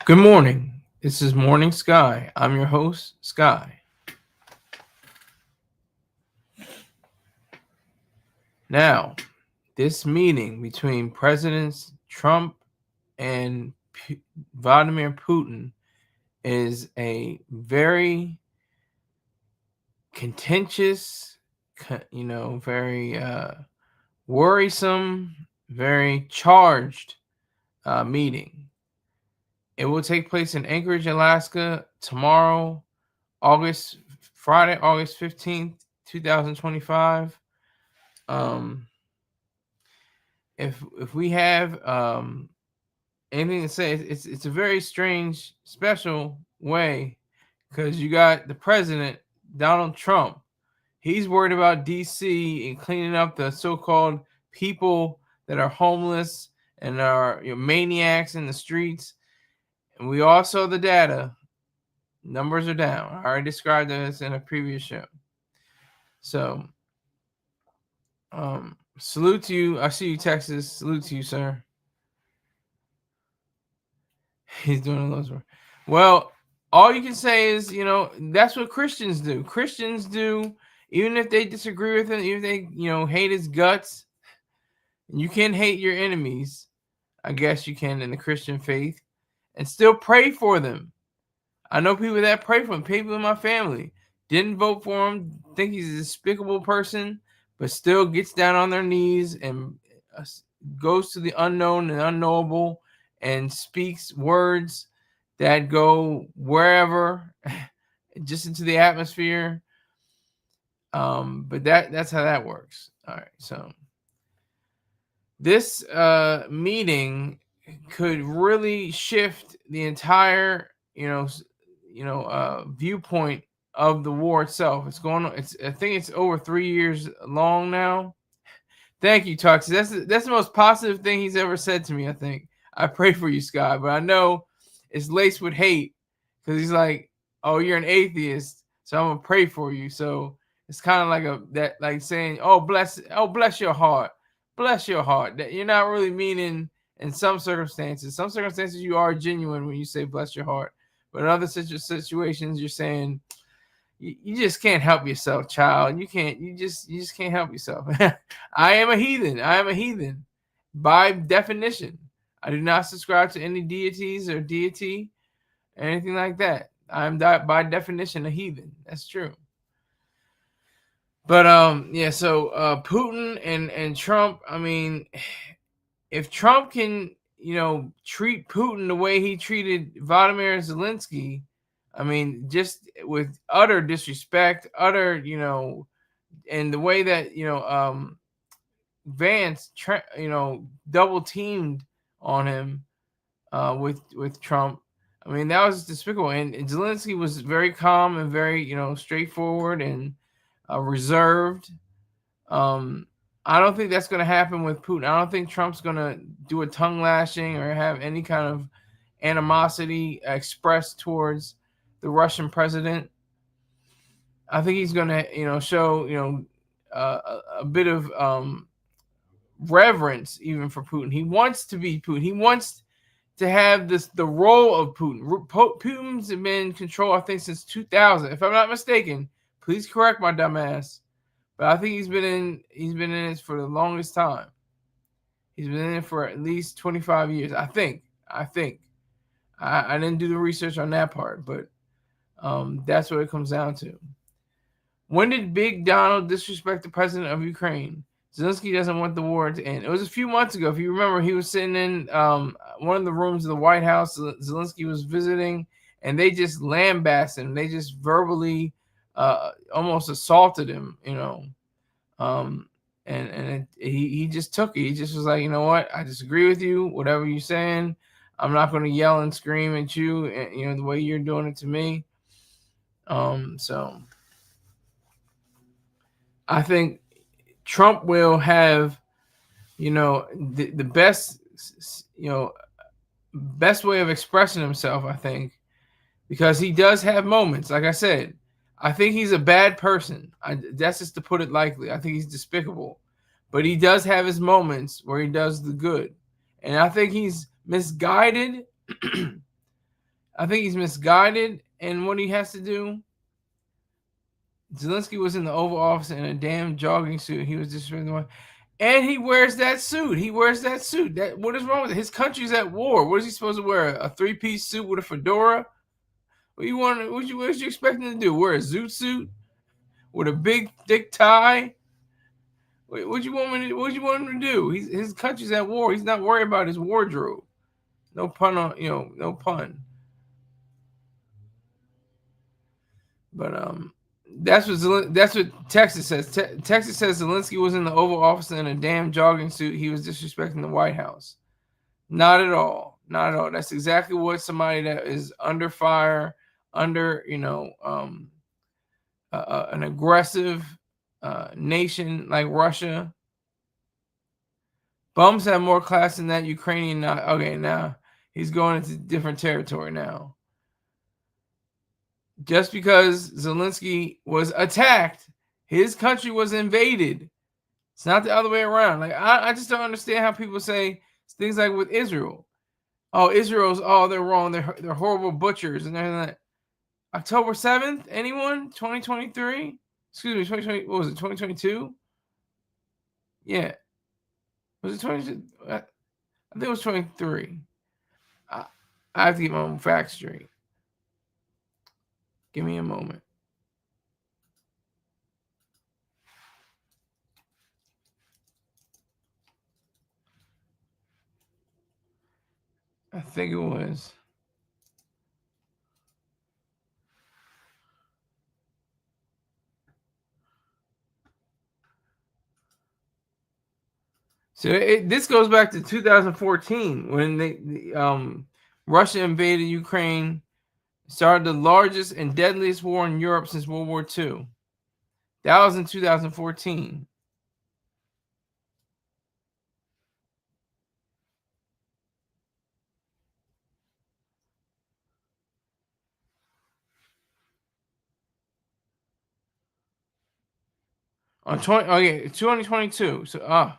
Good morning. This is Morning Sky. I'm your host, Sky. Now, this meeting between Presidents Trump and Vladimir Putin is a very contentious, very worrisome, very charged meeting. It will take place in Anchorage, Alaska tomorrow, Friday, August 15th, 2025. Um, if we have anything to say, it's a very strange, special way because you got the president Donald Trump. He's worried about DC and cleaning up the so-called people that are homeless and are maniacs in the streets. And we all saw the data. Numbers are down. I already described this in a previous show. So, salute to you. I see you, Texas. Salute to you, sir. He's doing those work. Well, all you can say is, that's what Christians do. Christians do, even if they disagree with him, even if they, hate his guts. You can hate your enemies. I guess you can in the Christian faith and still pray for them. I know people that pray for him. People in my family didn't vote for him, think he's a despicable person, but still gets down on their knees and goes to the unknown and unknowable and speaks words that go wherever, just into the atmosphere. But that's how that works. All right, so this meeting could really shift the entire, viewpoint of the war itself. It's going on. I think it's over 3 years long now. Thank you, Tuxie. That's the most positive thing he's ever said to me. I think I pray for you, Sky, but I know it's laced with hate because he's like, "Oh, you're an atheist, so I'm gonna pray for you." So it's kind of like saying, "Oh, bless your heart, bless your heart." That you're not really meaning in some circumstances. Some circumstances you are genuine when you say "bless your heart," but in other situations you're saying you just can't help yourself, child. You just can't help yourself. I am a heathen. I am a heathen by definition. I do not subscribe to any deities or deity or anything like that. I am by definition a heathen. That's true. But yeah, so Putin and Trump, I mean, if Trump can, treat Putin the way he treated Vladimir Zelensky, I mean, just with utter disrespect, and the way that Vance, double teamed on him with Trump. I mean, that was despicable. And Zelensky was very calm and very straightforward and reserved. I don't think that's going to happen with Putin. I don't think Trump's going to do a tongue lashing or have any kind of animosity expressed towards the Russian president. I think he's going to, show, a bit of reverence even for Putin. He wants to be Putin. He wants to have the role of Putin. Putin's been in control, I think, since 2000. If I'm not mistaken, please correct my dumb ass. But I think he's been in it for the longest time. He's been in it for at least 25 years. I think. I didn't do the research on that part, but that's what it comes down to. When did Big Donald disrespect the president of Ukraine? Zelensky doesn't want the war to end. It was a few months ago. If you remember, he was sitting in one of the rooms of the White House. Zelensky was visiting, and they just lambasted him. They just verbally almost assaulted him, and he just took it. He just was like, you know what? I disagree with you. Whatever you're saying, I'm not going to yell and scream at you, the way you're doing it to me. So I think Trump will have, the best, best way of expressing himself, I think, because he does have moments. Like I said, I think he's a bad person. That's just to put it lightly. I think he's despicable. But he does have his moments where he does the good. And I think he's misguided I think he's misguided in what he has to do. Zelensky was in the Oval Office in a damn jogging suit. He was just and he wears that suit. What is wrong with it? His country's at war. What is he supposed to wear? A three-piece suit with a fedora? What you expect him to do? Wear a zoot suit with a big thick tie? What you want him to do? His country's at war. He's not worried about his wardrobe. No pun on no pun. But that's what Texas says. Texas says Zelensky was in the Oval Office in a damn jogging suit. He was disrespecting the White House. Not at all. Not at all. That's exactly what somebody that is under fire, under an aggressive nation like Russia. Bums have more class than that. Ukrainian not. Okay, now he's going into different territory now. Just because Zelensky was attacked, his country was invaded. It's not the other way around. Like I just don't understand how people say things like with Israel. Oh, they're wrong. They're horrible butchers and everything like that. October 7th, anyone? 2023? Excuse me, 2020. What was it? 2022? Yeah. Was it 20? I think it was 23. I have to get my own facts straight. Give me a moment. I think it was. So this goes back to 2014 when Russia invaded Ukraine, started the largest and deadliest war in Europe since World War II. That was in 2014. On 2022. So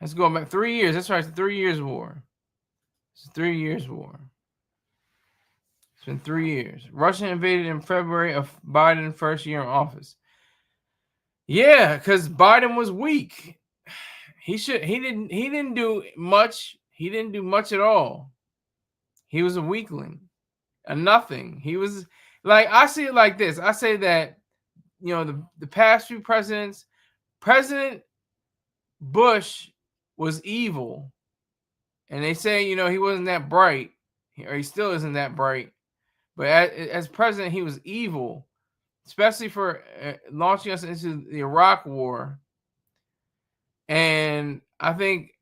let's go back 3 years. That's right, it's a 3 years war. It's a 3 years war. It's been 3 years. Russia invaded in February of Biden's first year in office. Yeah, because Biden was weak. He didn't do much. He didn't do much at all. He was a weakling. A nothing. He was like, I see it like this. I say that, the past few presidents, President Bush was evil. And they say, he wasn't that bright, or he still isn't that bright. But as president, he was evil, especially for launching us into the Iraq War. And I think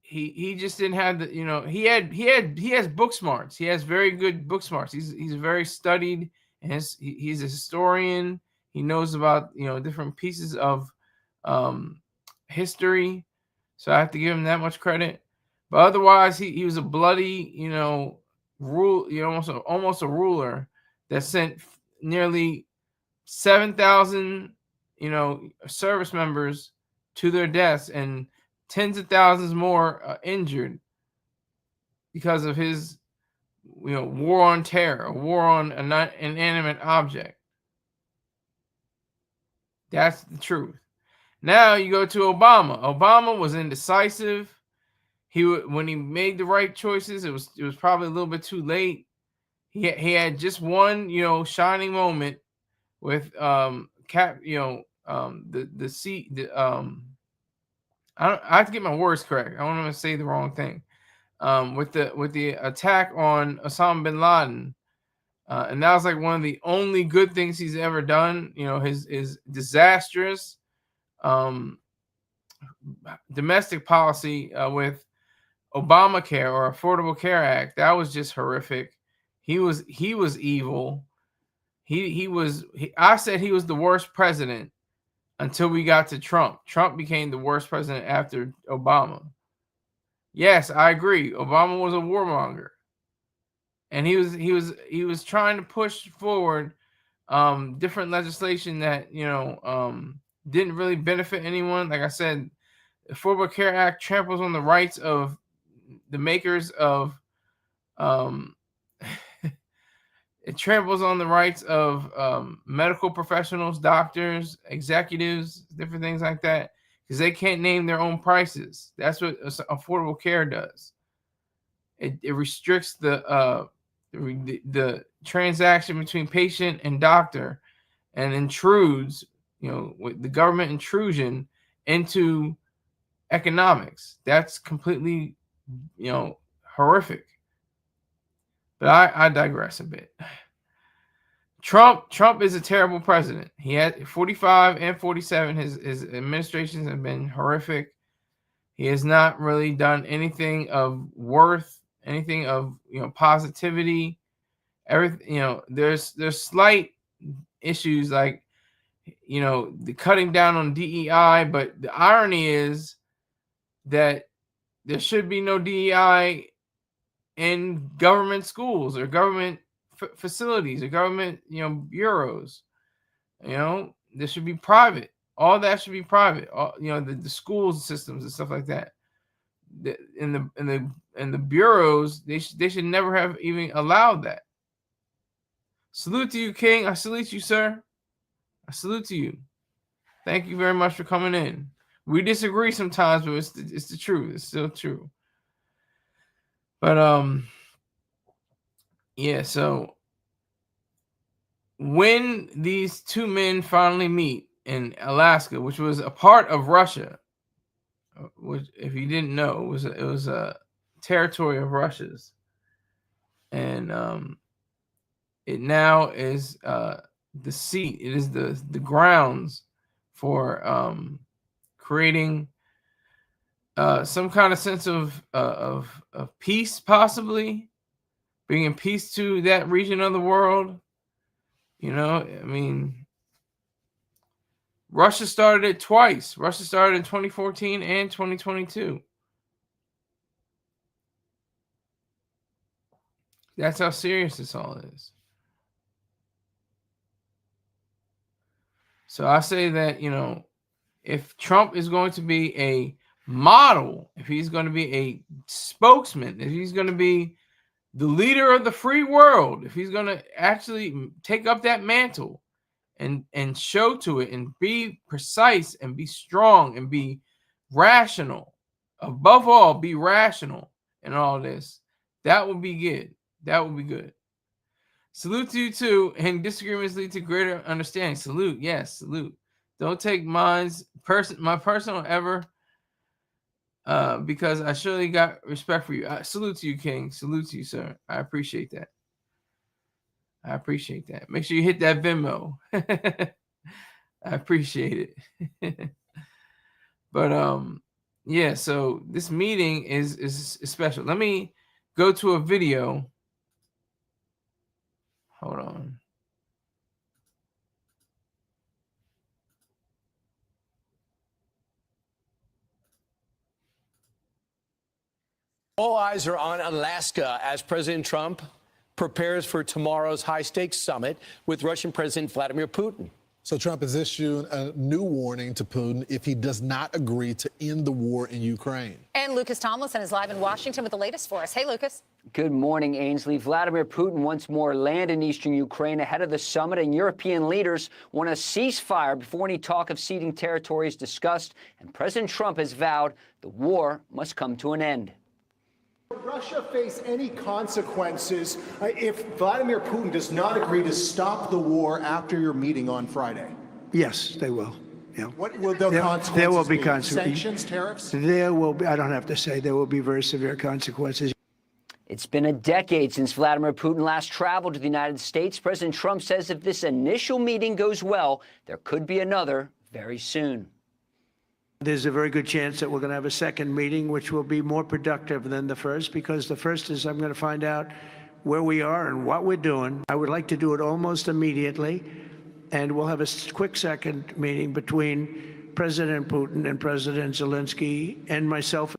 he just didn't have the, he has book smarts. He has very good book smarts. He's very studied, and he's a historian. He knows about different pieces of history. So I have to give him that much credit. But otherwise, he was a bloody, almost a ruler that sent nearly 7,000, service members to their deaths and tens of thousands more injured because of his, war on terror, war on an inanimate object. That's the truth. Now you go to Obama. Obama was indecisive. When he made the right choices, it was probably a little bit too late. He had just one, shining moment with I have to get my words correct. I don't want to say the wrong thing. With the attack on Osama bin Laden, and that was like one of the only good things he's ever done. His disastrous domestic policy with Obamacare or Affordable Care Act, that was just horrific. He was evil. I said he was the worst president until we got to Trump. Trump became the worst president after Obama. Yes, I agree. Obama was a warmonger, and he was trying to push forward different legislation that didn't really benefit anyone. Like I said, the Affordable Care Act tramples on the rights of the makers of It tramples on the rights of medical professionals, doctors, executives, different things like that, because they can't name their own prices. That's what Affordable Care does. It restricts the transaction between patient and doctor, and intrudes, with the government intrusion into economics. That's completely, horrific. But I digress a bit. Trump is a terrible president. He had 45 and 47. His administrations have been horrific. He has not really done anything of worth, anything of positivity. Everything, there's slight issues like the cutting down on DEI, but the irony is that there should be no DEI in government schools or government facilities or government bureaus. This should be private. All that should be private. All, the school systems and stuff like that. In the bureaus, they should never have even allowed that. Salute to you, King. I salute you, sir. I salute to you. Thank you very much for coming in. We disagree sometimes, but it's the truth. It's still true. But yeah. So when these two men finally meet in Alaska, which was a part of Russia, which, if you didn't know, it was a territory of Russia's, and it now is the seat. It is the grounds for creating some kind of sense of peace, possibly bringing peace to that region of the world. Russia started it twice. Russia started in 2014 and 2022. That's how serious this all is. So I say that, if Trump is going to be a model, if he's going to be a spokesman, if he's going to be the leader of the free world, if he's going to actually take up that mantle and show to it and be precise and be strong and be rational, above all, be rational in all this, that would be good. That would be good. Salute to you too, and disagreements lead to greater understanding. Salute, yes, salute. Don't take my personal ever, because I surely got respect for you. Salute to you, King. Salute to you, sir. I appreciate that. I appreciate that. Make sure you hit that Venmo. I appreciate it. But yeah. So this meeting is special. Let me go to a video. Hold on. All eyes are on Alaska as President Trump prepares for tomorrow's high-stakes summit with Russian President Vladimir Putin. So Trump has issued a new warning to Putin if he does not agree to end the war in Ukraine. And Lucas Tomlinson is live in Washington with the latest for us. Hey, Lucas. Good morning, Ainsley. Vladimir Putin wants more land in eastern Ukraine ahead of the summit, and European leaders want a ceasefire before any talk of ceding territory is discussed. And President Trump has vowed the war must come to an end. Will Russia face any consequences if Vladimir Putin does not agree to stop the war after your meeting on Friday? Yes, they will. Yeah. What will the consequences There will be be? consequences. Sanctions, tariffs? There will be, I don't have to say, there will be very severe consequences. It's been a decade since Vladimir Putin last traveled to the United States. President Trump says if this initial meeting goes well, there could be another very soon. There's a very good chance that we're going to have a second meeting, which will be more productive than the first, because the first is I'm going to find out where we are and what we're doing. I would like to do it almost immediately, and we'll have a quick second meeting between President Putin and President Zelensky and myself.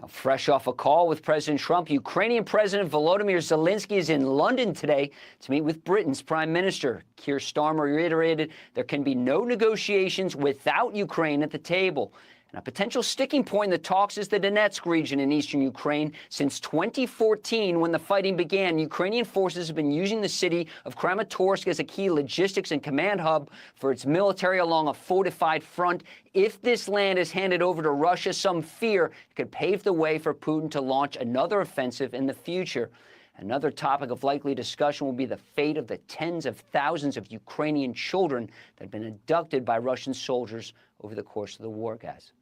Now, fresh off a call with President Trump, Ukrainian President Volodymyr Zelensky is in London today to meet with Britain's Prime Minister. Keir Starmer reiterated there can be no negotiations without Ukraine at the table. And a potential sticking point in the talks is the Donetsk region in eastern Ukraine. Since 2014, when the fighting began, Ukrainian forces have been using the city of Kramatorsk as a key logistics and command hub for its military along a fortified front. If this land is handed over to Russia, some fear it could pave the way for Putin to launch another offensive in the future. Another topic of likely discussion will be the fate of the tens of thousands of Ukrainian children that have been abducted by Russian soldiers over the course of the war, guys.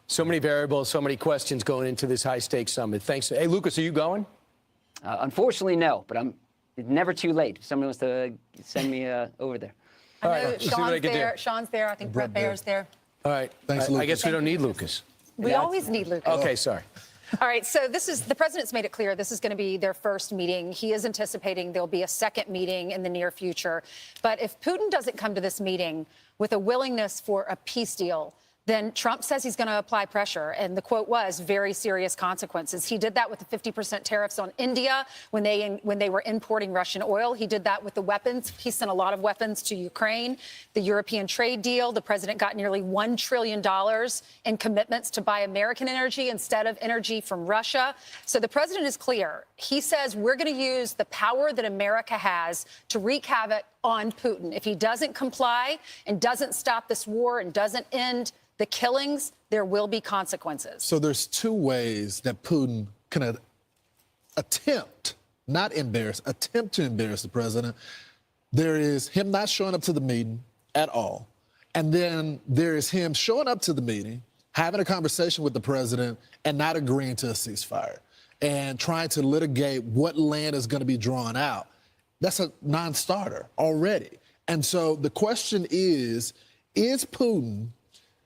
So many variables, so many questions going into this high-stakes summit. Thanks. Hey, Lucas, are you going? Unfortunately, no, but it's never too late. If somebody wants to send me over there. I know let's see what I Sean's can do. there. Sean's there. I think Brett Baer's there. All right. Thanks, I Lucas. guess we don't need Lucas. We always need Lucas. Okay, sorry. All right, so the president's made it clear this is going to be their first meeting. He is anticipating there'll be a second meeting in the near future. But if Putin doesn't come to this meeting with a willingness for a peace deal, then Trump says he's going to apply pressure. And the quote was very serious consequences. He did that with the 50% tariffs on India when they were importing Russian oil. He did that with the weapons. He sent a lot of weapons to Ukraine. The European trade deal, the president got nearly $1 trillion in commitments to buy American energy instead of energy from Russia. So the president is clear. He says we're going to use the power that America has to wreak havoc on Putin. If he doesn't comply and doesn't stop this war and doesn't end the killings, there will be consequences. So there's two ways that Putin can attempt to embarrass the president. There is him not showing up to the meeting at all. And then there is him showing up to the meeting, having a conversation with the president, and not agreeing to a ceasefire and trying to litigate what land is going to be drawn out. That's a non-starter already. And so the question is Putin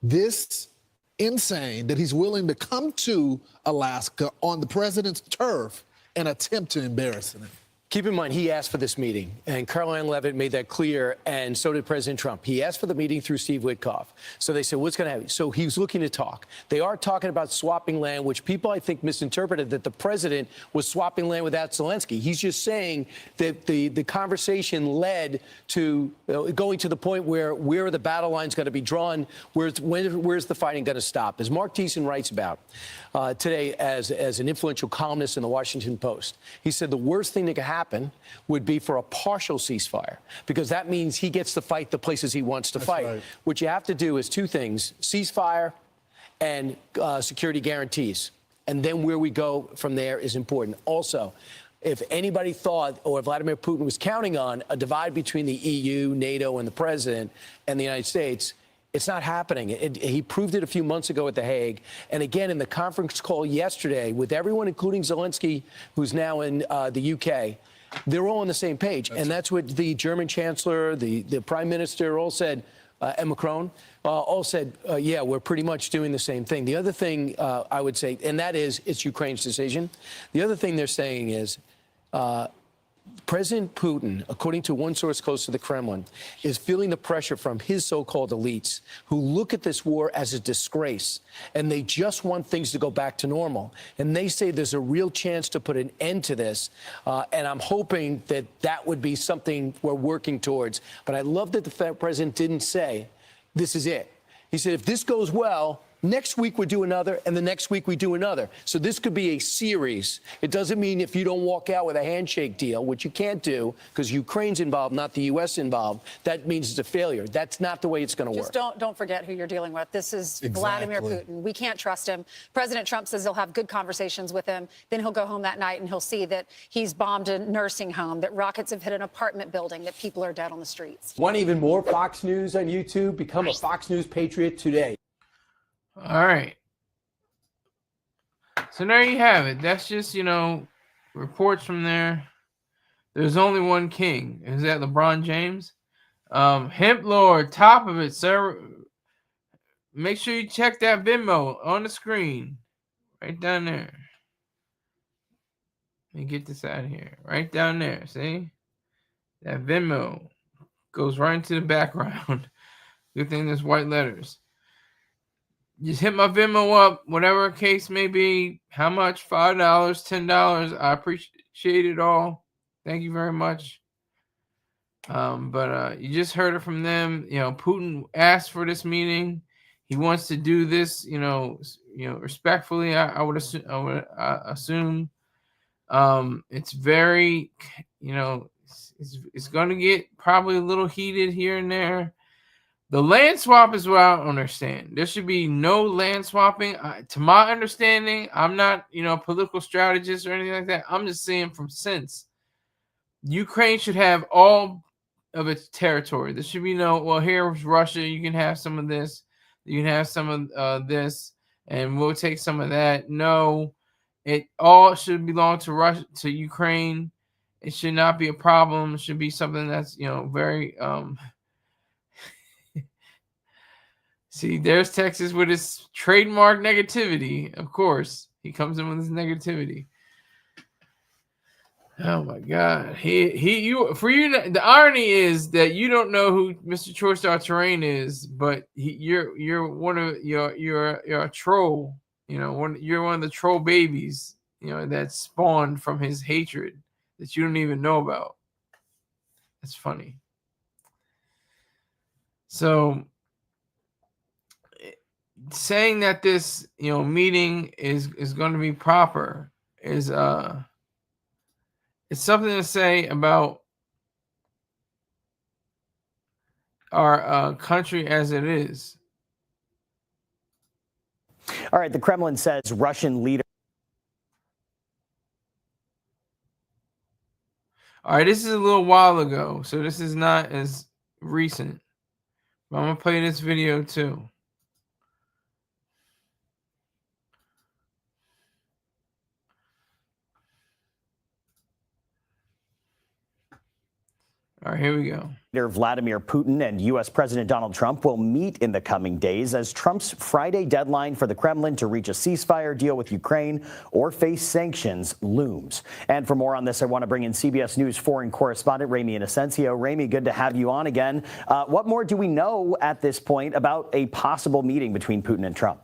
this insane that he's willing to come to Alaska on the president's turf and attempt to embarrass him? Keep in mind, he asked for this meeting, and Caroline Leavitt made that clear, and so did President Trump. He asked for the meeting through Steve Witkoff. So they said, what's going to happen? So he was looking to talk. They are talking about swapping land, which people, I think, misinterpreted that the president was swapping land without Zelensky. He's just saying that the conversation led to going to the point where are the battle lines going to be drawn? Where's the fighting going to stop? As Mark Thiessen writes about today as an influential columnist in the Washington Post, he said the worst thing that could happen would be for a partial ceasefire, because that means he gets to fight the places he wants to fight. Right. What you have to do is two things: ceasefire and security guarantees. And then where we go from there is important. Also, if anybody thought or Vladimir Putin was counting on a divide between the EU, NATO, and the president and the United States, it's not happening. He proved it a few months ago at The Hague. And again, in the conference call yesterday with everyone, including Zelensky, who's now in the UK, they're all on the same page. That's what the German chancellor, the prime minister all said, and Macron all said, yeah, we're pretty much doing the same thing. The other thing I would say, and that is it's Ukraine's decision. The other thing they're saying is President Putin, according to one source close to the Kremlin, is feeling the pressure from his so-called elites who look at this war as a disgrace, and they just want things to go back to normal. And they say there's a real chance to put an end to this, and I'm hoping that that would be something we're working towards. But I love that the president didn't say, this is it. He said, if this goes well, next week we do another, and the next week we do another. So this could be a series. It doesn't mean if you don't walk out with a handshake deal, which you can't do because Ukraine's involved, not the U.S. involved, that means it's a failure. That's not the way it's going to work. Just don't forget who you're dealing with. This is Vladimir Putin. We can't trust him. President Trump says he'll have good conversations with him. Then he'll go home that night and he'll see that he's bombed a nursing home, that rockets have hit an apartment building, that people are dead on the streets. Want even more Fox News on YouTube? Become a Fox News Patriot today. All right. So there you have it. That's just, reports from there. There's only one king. Is that LeBron James? Hemp Lord, top of it, sir. Make sure you check that Venmo on the screen. Right down there. Let me get this out of here. Right down there. See? That Venmo goes right into the background. Good thing there's white letters. Just hit my Venmo up, whatever case may be. How much? $5, $10. I appreciate it all. Thank you very much. But you just heard it from them. Putin asked for this meeting. he wants to do this, respectfully. I would assume. It's very, it's going to get probably a little heated here and there. The land swap is what I don't understand. There should be no land swapping. To my understanding, I'm not, a political strategist or anything like that. I'm just saying from sense. Ukraine should have all of its territory. There should be no, well, here's Russia. You can have some of this. You can have some of this, and we'll take some of that. No, it all should belong to Russia, to Ukraine. It should not be a problem. It should be something that's, very See, there's Texas with his trademark negativity. Of course, he comes in with his negativity. Oh my God! The irony is that you don't know who Mr. Choice Star Terrain is, but you're a troll. You're one of the troll babies. That spawned from his hatred that you don't even know about. That's funny. So, saying that this meeting is going to be proper is it's something to say about our country as it is. All right, the Kremlin says Russian leader. All right, this is a little while ago, so this is not as recent. But I'm going to play this video too. All right, here we go. Vladimir Putin and U.S. President Donald Trump will meet in the coming days as Trump's Friday deadline for the Kremlin to reach a ceasefire deal with Ukraine or face sanctions looms. And for more on this, I want to bring in CBS News foreign correspondent Ramy Inocencio. Ramy, good to have you on again. What more do we know at this point about a possible meeting between Putin and Trump?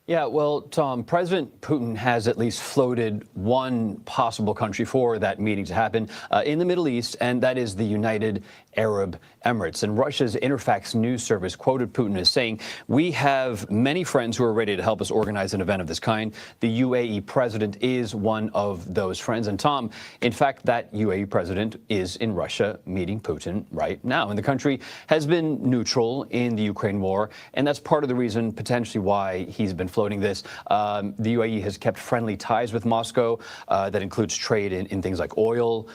Yeah, well, Tom, President Putin has at least floated one possible country for that meeting to happen in the Middle East, and that is the United Arab Emirates. And Russia's Interfax news service quoted Putin as saying, "We have many friends who are ready to help us organize an event of this kind. The UAE president is one of those friends." And Tom, in fact, that UAE president is in Russia meeting Putin right now. And the country has been neutral in the Ukraine war, and that's part of the reason potentially why he's been floating this. The UAE has kept friendly ties with Moscow. That includes trade in things like oil,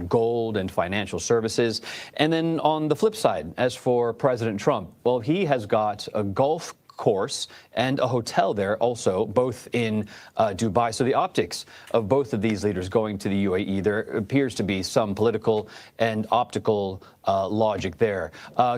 gold, and financial services. And then on the flip side, as for President Trump, well, he has got a golf course and a hotel there also, both in Dubai. So the optics of both of these leaders going to the UAE, there appears to be some political and optical logic there.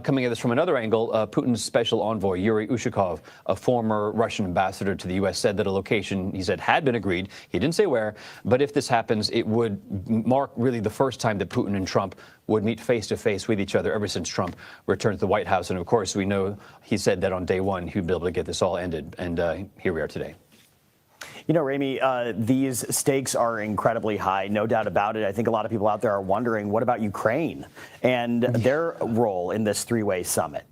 Coming at this from another angle, Putin's special envoy, Yuri Ushakov, a former Russian ambassador to the U.S., said that a location, he said, had been agreed. He didn't say where, but if this happens, it would mark really the first time that Putin and Trump would meet face-to-face with each other ever since Trump returned to the White House. And, of course, we know he said that on day one he'd be able to get this all ended. And here we are today. You know, Ramy, these stakes are incredibly high, no doubt about it. I think a lot of people out there are wondering, what about Ukraine and their role in this three-way summit?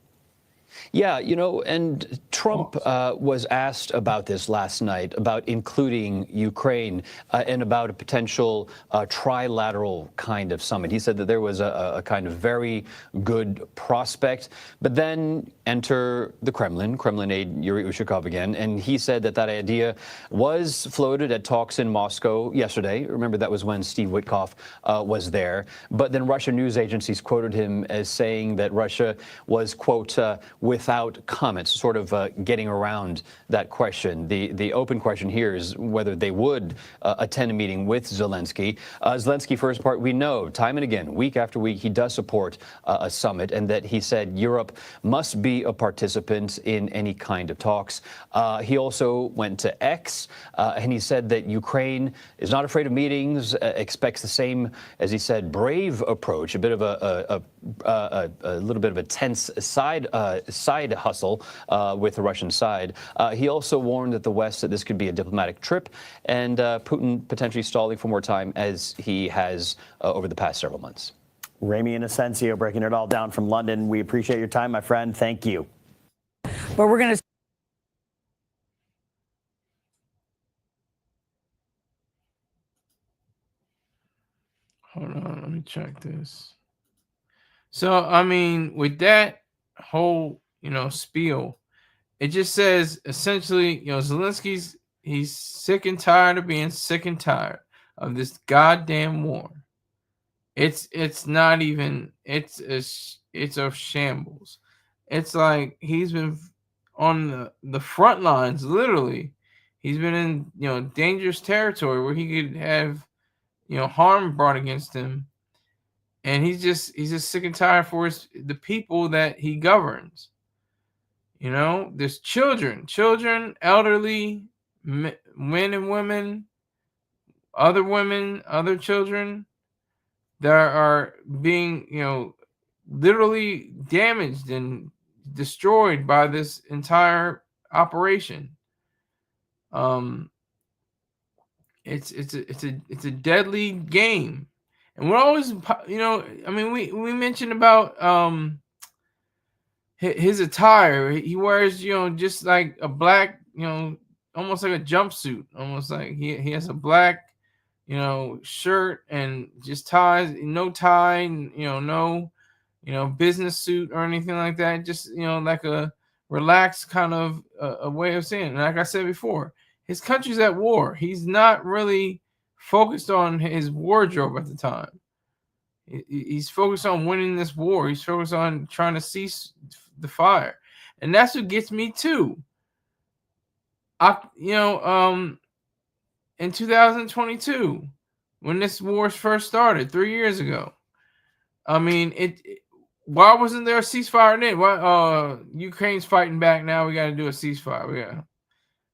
Yeah, you know, and Trump was asked about this last night, about including Ukraine and about a potential trilateral kind of summit. He said that there was a kind of very good prospect, but then enter the Kremlin aide Yuri Ushakov again, and he said that that idea was floated at talks in Moscow yesterday. Remember, that was when Steve Witkoff was there. But then Russian news agencies quoted him as saying that Russia was, quote, without comments, sort of getting around that question. The open question here is whether they would attend a meeting with Zelensky. Zelensky, for his part, we know time and again, week after week, he does support a summit, and that he said Europe must be a participant in any kind of talks. He also went to X, and he said that Ukraine is not afraid of meetings, expects the same, as he said, brave approach, a bit of a little bit of a tense side hustle with the Russian side. He also warned that this could be a diplomatic trip, and Putin potentially stalling for more time, as he has over the past several months. Ramy Inocencio breaking it all down from London. We appreciate your time, my friend. Thank you. But we're going to Hold on, let me check this. So, I mean, with that whole, spiel, it just says essentially, he's sick and tired of being sick and tired of this goddamn war. It's not even, it's a shambles. It's like he's been on the front lines, literally. He's been in, dangerous territory where he could have, harm brought against him. And he's just sick and tired for the people that he governs. There's children, elderly, men and women, other children that are being, literally damaged and destroyed by this entire operation. It's a deadly game. And we're always, we mentioned about his attire. He wears, just like a black, almost like a jumpsuit, almost like he has a black, shirt and just ties, no tie, no, business suit or anything like that. Just, like a relaxed kind of a way of saying it. And like I said before, his country's at war. He's not really focused on his wardrobe at the time. He's focused on winning this war. He's focused on trying to cease the fire. And that's what gets me too. In 2022, when this war first started 3 years ago, I mean, why wasn't there a ceasefire then? Why Ukraine's fighting back now? We got to do a ceasefire.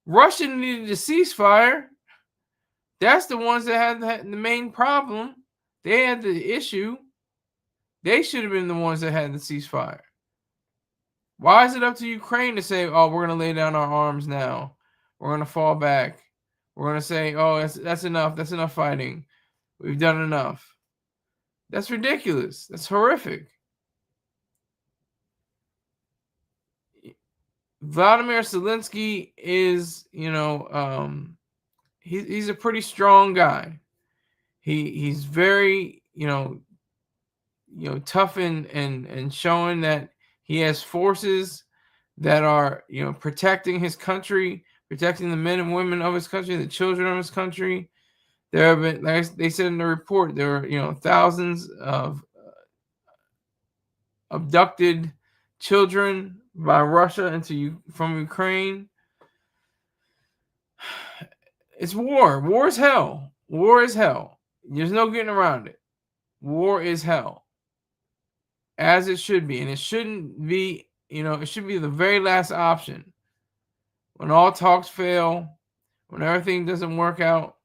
Russia needed a ceasefire. That's the ones that had the main problem. They had the issue. They should have been the ones that had the ceasefire. Why is it up to Ukraine to say, "Oh, we're going to lay down our arms now. We're going to fall back. We're going to say, oh, that's enough. That's enough fighting. We've done enough." That's ridiculous. That's horrific. Vladimir Zelensky is, he's a pretty strong guy. He's very, tough and showing that he has forces that are, protecting his country, protecting the men and women of his country, the children of his country. There have been, like they said in the report, there were, thousands of abducted children by Russia from Ukraine. It's war. War is hell. War is hell. There's no getting around it. War is hell. As it should be. And it shouldn't be, it should be the very last option. When all talks fail, when everything doesn't work out.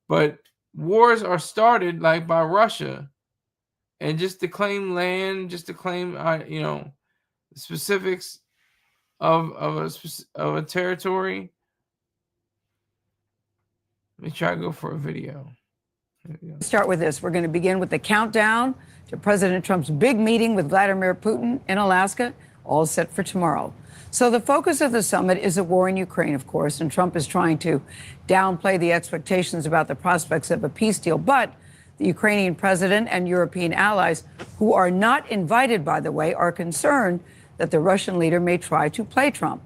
But wars are started like by Russia. And just to claim land, just to claim, specifics of a territory. Let me try to go for a video. Start with this. We're going to begin with the countdown to President Trump's big meeting with Vladimir Putin in Alaska, all set for tomorrow. So the focus of the summit is the war in Ukraine, of course, and Trump is trying to downplay the expectations about the prospects of a peace deal. But the Ukrainian president and European allies, who are not invited, by the way, are concerned that the Russian leader may try to play Trump.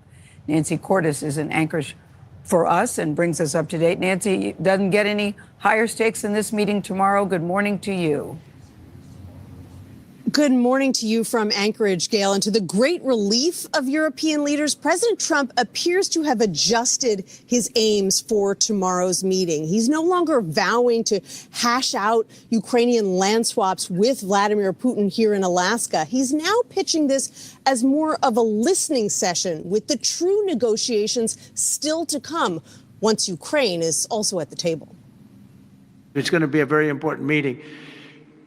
Nancy Cordes is in Anchorage for us and brings us up to date. Nancy, doesn't get any higher stakes in this meeting tomorrow. Good morning to you. Good morning to you from Anchorage, Gail. And to the great relief of European leaders, President Trump appears to have adjusted his aims for tomorrow's meeting. He's no longer vowing to hash out Ukrainian land swaps with Vladimir Putin here in Alaska. He's now pitching this as more of a listening session, with the true negotiations still to come once Ukraine is also at the table. It's going to be a very important meeting,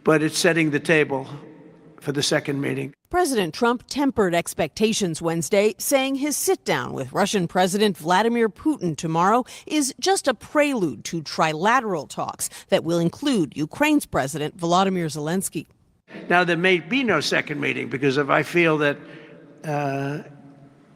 but it's setting the table for the second meeting. President Trump tempered expectations Wednesday, saying his sit-down with Russian President Vladimir Putin tomorrow is just a prelude to trilateral talks that will include Ukraine's President Volodymyr Zelensky. Now, there may be no second meeting, because if I feel that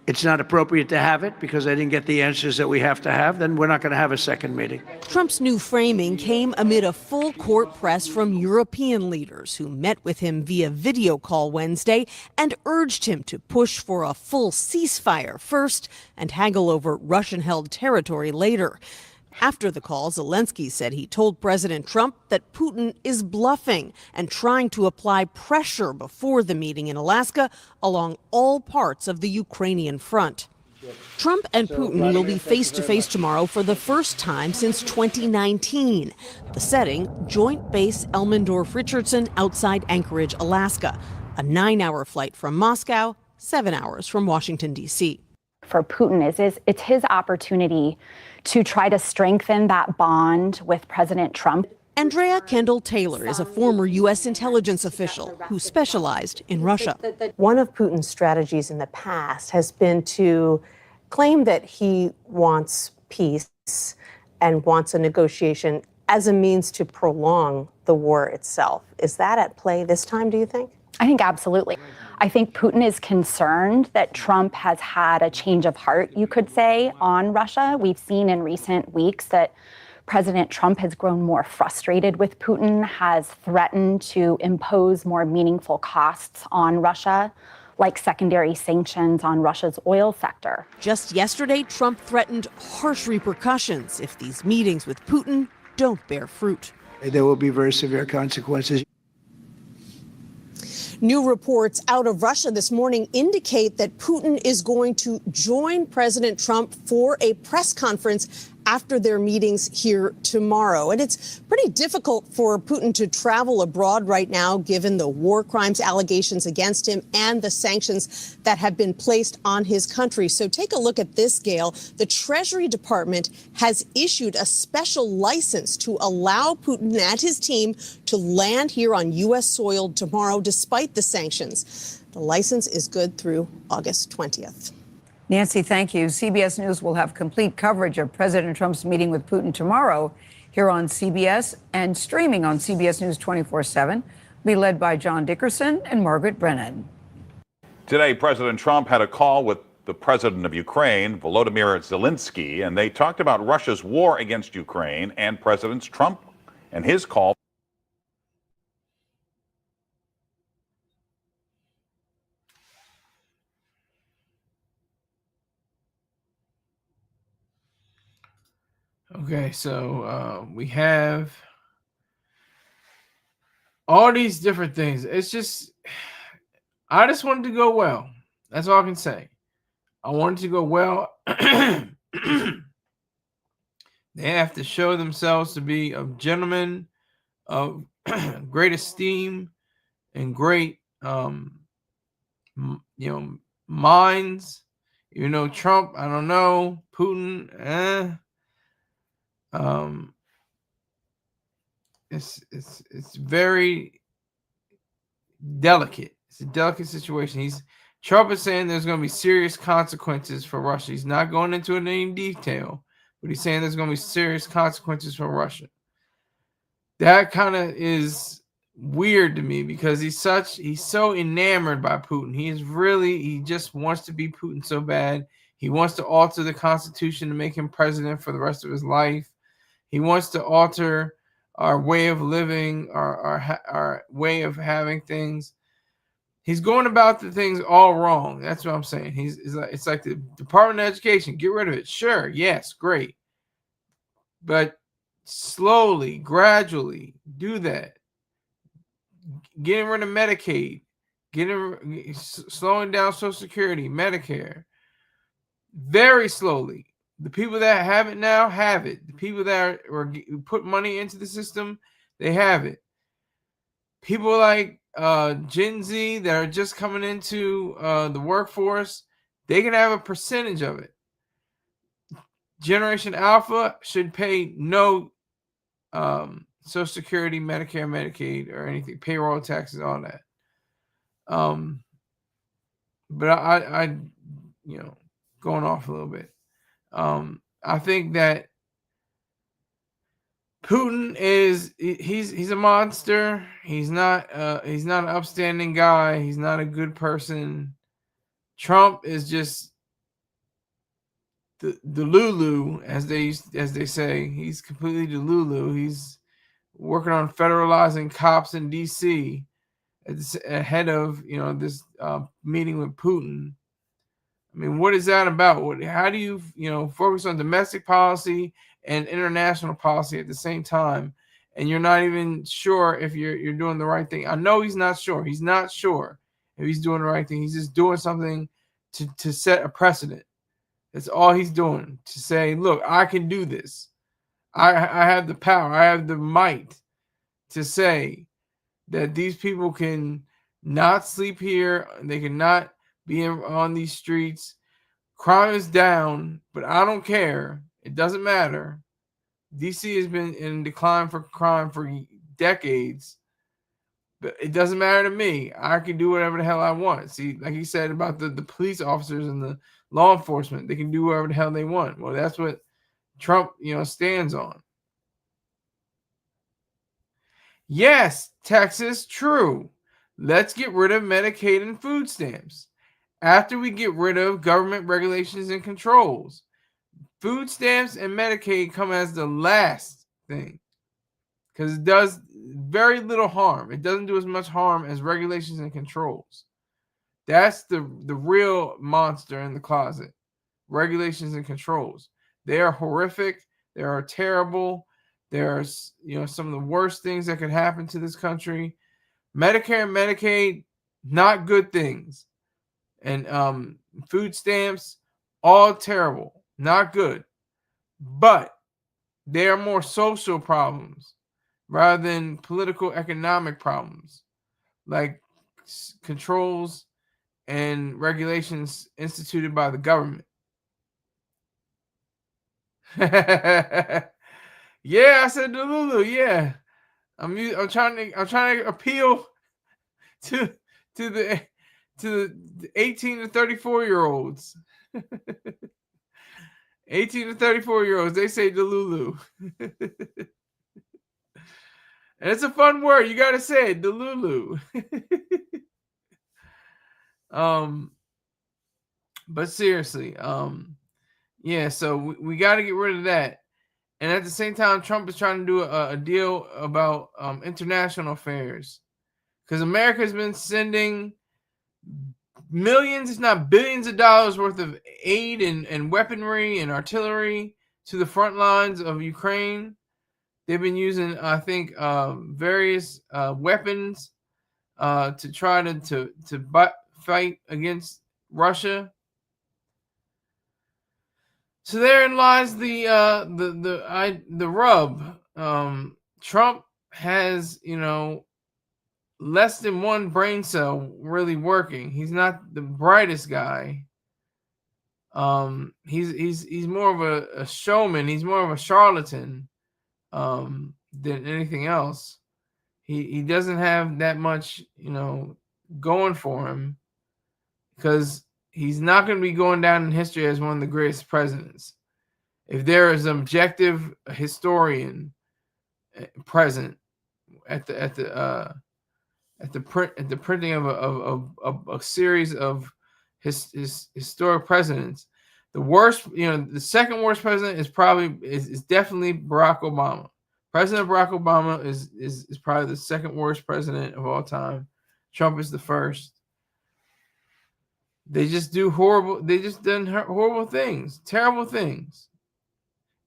it's not appropriate to have it because I didn't get the answers that we have to have, then we're not going to have a second meeting. Trump's new framing came amid a full court press from European leaders who met with him via video call Wednesday and urged him to push for a full ceasefire first and haggle over Russian-held territory later. After the call, Zelensky said he told President Trump that Putin is bluffing and trying to apply pressure before the meeting in Alaska along all parts of the Ukrainian front. Trump and Putin will be face-to-face tomorrow for the first time since 2019. The setting, Joint Base Elmendorf-Richardson outside Anchorage, Alaska. A 9-hour flight from Moscow, 7 hours from Washington, D.C. For Putin it's his opportunity to try to strengthen that bond with President Trump. Andrea Kendall-Taylor is a former U.S. intelligence official who specialized in Russia. One of Putin's strategies in the past has been to claim that he wants peace and wants a negotiation as a means to prolong the war itself. Is that at play this time, do you think? I think absolutely. I think Putin is concerned that Trump has had a change of heart, you could say, on Russia. We've seen in recent weeks that President Trump has grown more frustrated with Putin, has threatened to impose more meaningful costs on Russia, like secondary sanctions on Russia's oil sector. Just yesterday, Trump threatened harsh repercussions if these meetings with Putin don't bear fruit. There will be very severe consequences. New reports out of Russia this morning indicate that Putin is going to join President Trump for a press conference after their meetings here tomorrow. And it's pretty difficult for Putin to travel abroad right now, given the war crimes allegations against him and the sanctions that have been placed on his country. So take a look at this, Gail. The Treasury Department has issued a special license to allow Putin and his team to land here on U.S. soil tomorrow, despite the sanctions. The license is good through August 20th. Nancy, thank you. CBS News will have complete coverage of President Trump's meeting with Putin tomorrow here on CBS and streaming on CBS News 24/7. Be led by John Dickerson and Margaret Brennan. Today, President Trump had a call with the president of Ukraine, Volodymyr Zelensky, and they talked about Russia's war against Ukraine and President Trump and his call. Okay, so we have all these different things. It's just, I just wanted to go well. That's all I can say. I wanted to go well. They have to show themselves to be a gentleman of great esteem and great, minds. You know, Trump, I don't know. Putin, it's very delicate. It's a delicate situation. Trump is saying there's going to be serious consequences for Russia. He's not going into it in any detail, but he's saying there's going to be serious consequences for Russia. That kind of is weird to me because he's so enamored by Putin. He just wants to be Putin so bad. He wants to alter the Constitution to make him president for the rest of his life. He wants to alter our way of living, our way of having things. He's going about the things all wrong. That's what I'm saying. It's like the Department of Education. Get rid of it. Sure. Yes. Great. But slowly, gradually do that. Getting rid of Medicaid. Slowing down Social Security, Medicare. Very slowly. The people that have it now have it. The people that put money into the system, they have it. People like Gen Z that are just coming into the workforce, they can have a percentage of it. Generation Alpha should pay no Social Security, Medicare, Medicaid, or anything, payroll taxes, all that. But I going off a little bit. I think that Putin he's a monster. He's not an upstanding guy. He's not a good person. Trump is just the Lulu, as they say. He's completely delulu. He's working on federalizing cops in D.C. ahead of this meeting with Putin. I mean, what is that about? How do you focus on domestic policy and international policy at the same time, and you're not even sure if you're doing the right thing? I know he's not sure. He's not sure if he's doing the right thing. He's just doing something to set a precedent. That's all he's doing, to say, look, I can do this. I have the power. I have the might to say that these people can not sleep here. They cannot be on these streets. Crime is down, but I don't care. It doesn't matter. DC has been in decline for crime for decades, but it doesn't matter to me. I can do whatever the hell I want. See, like he said about the police officers and the law enforcement, they can do whatever the hell they want. Well, that's what Trump, stands on. Yes, Texas, true. Let's get rid of Medicaid and food stamps. After we get rid of government regulations and controls, food stamps and Medicaid come as the last thing, because it does very little harm. It doesn't do as much harm as regulations and controls. That's the real monster in the closet. Regulations and controls. They are horrific. They are terrible. There's some of the worst things that could happen to this country. Medicare and Medicaid, not good things. And food stamps, all terrible, not good. But they are more social problems rather than political economic problems, like controls and regulations instituted by the government. Yeah, I said Delulu. Yeah, I'm trying to appeal to the 18 to 34-year-olds. 18 to 34-year-olds, they say Delulu. And it's a fun word. You got to say it, Delulu. But seriously, yeah, so we got to get rid of that. And at the same time, Trump is trying to do a deal about international affairs, because America has been sending millions, if not billions of dollars worth of aid and weaponry and artillery to the front lines of Ukraine. They've been using, I think, various weapons to try to fight against Russia. So therein lies the rub. Trump has, less than one brain cell really working. He's not the brightest guy. He's more of a showman. He's more of a charlatan than anything else. He doesn't have that much, going for him, because he's not going to be going down in history as one of the greatest presidents. If there is an objective historian present at the printing of a series of his historic presidents, the worst, the second worst president is definitely Barack Obama. President Barack Obama is probably the second worst president of all time. Trump is the first. They just done horrible things, terrible things.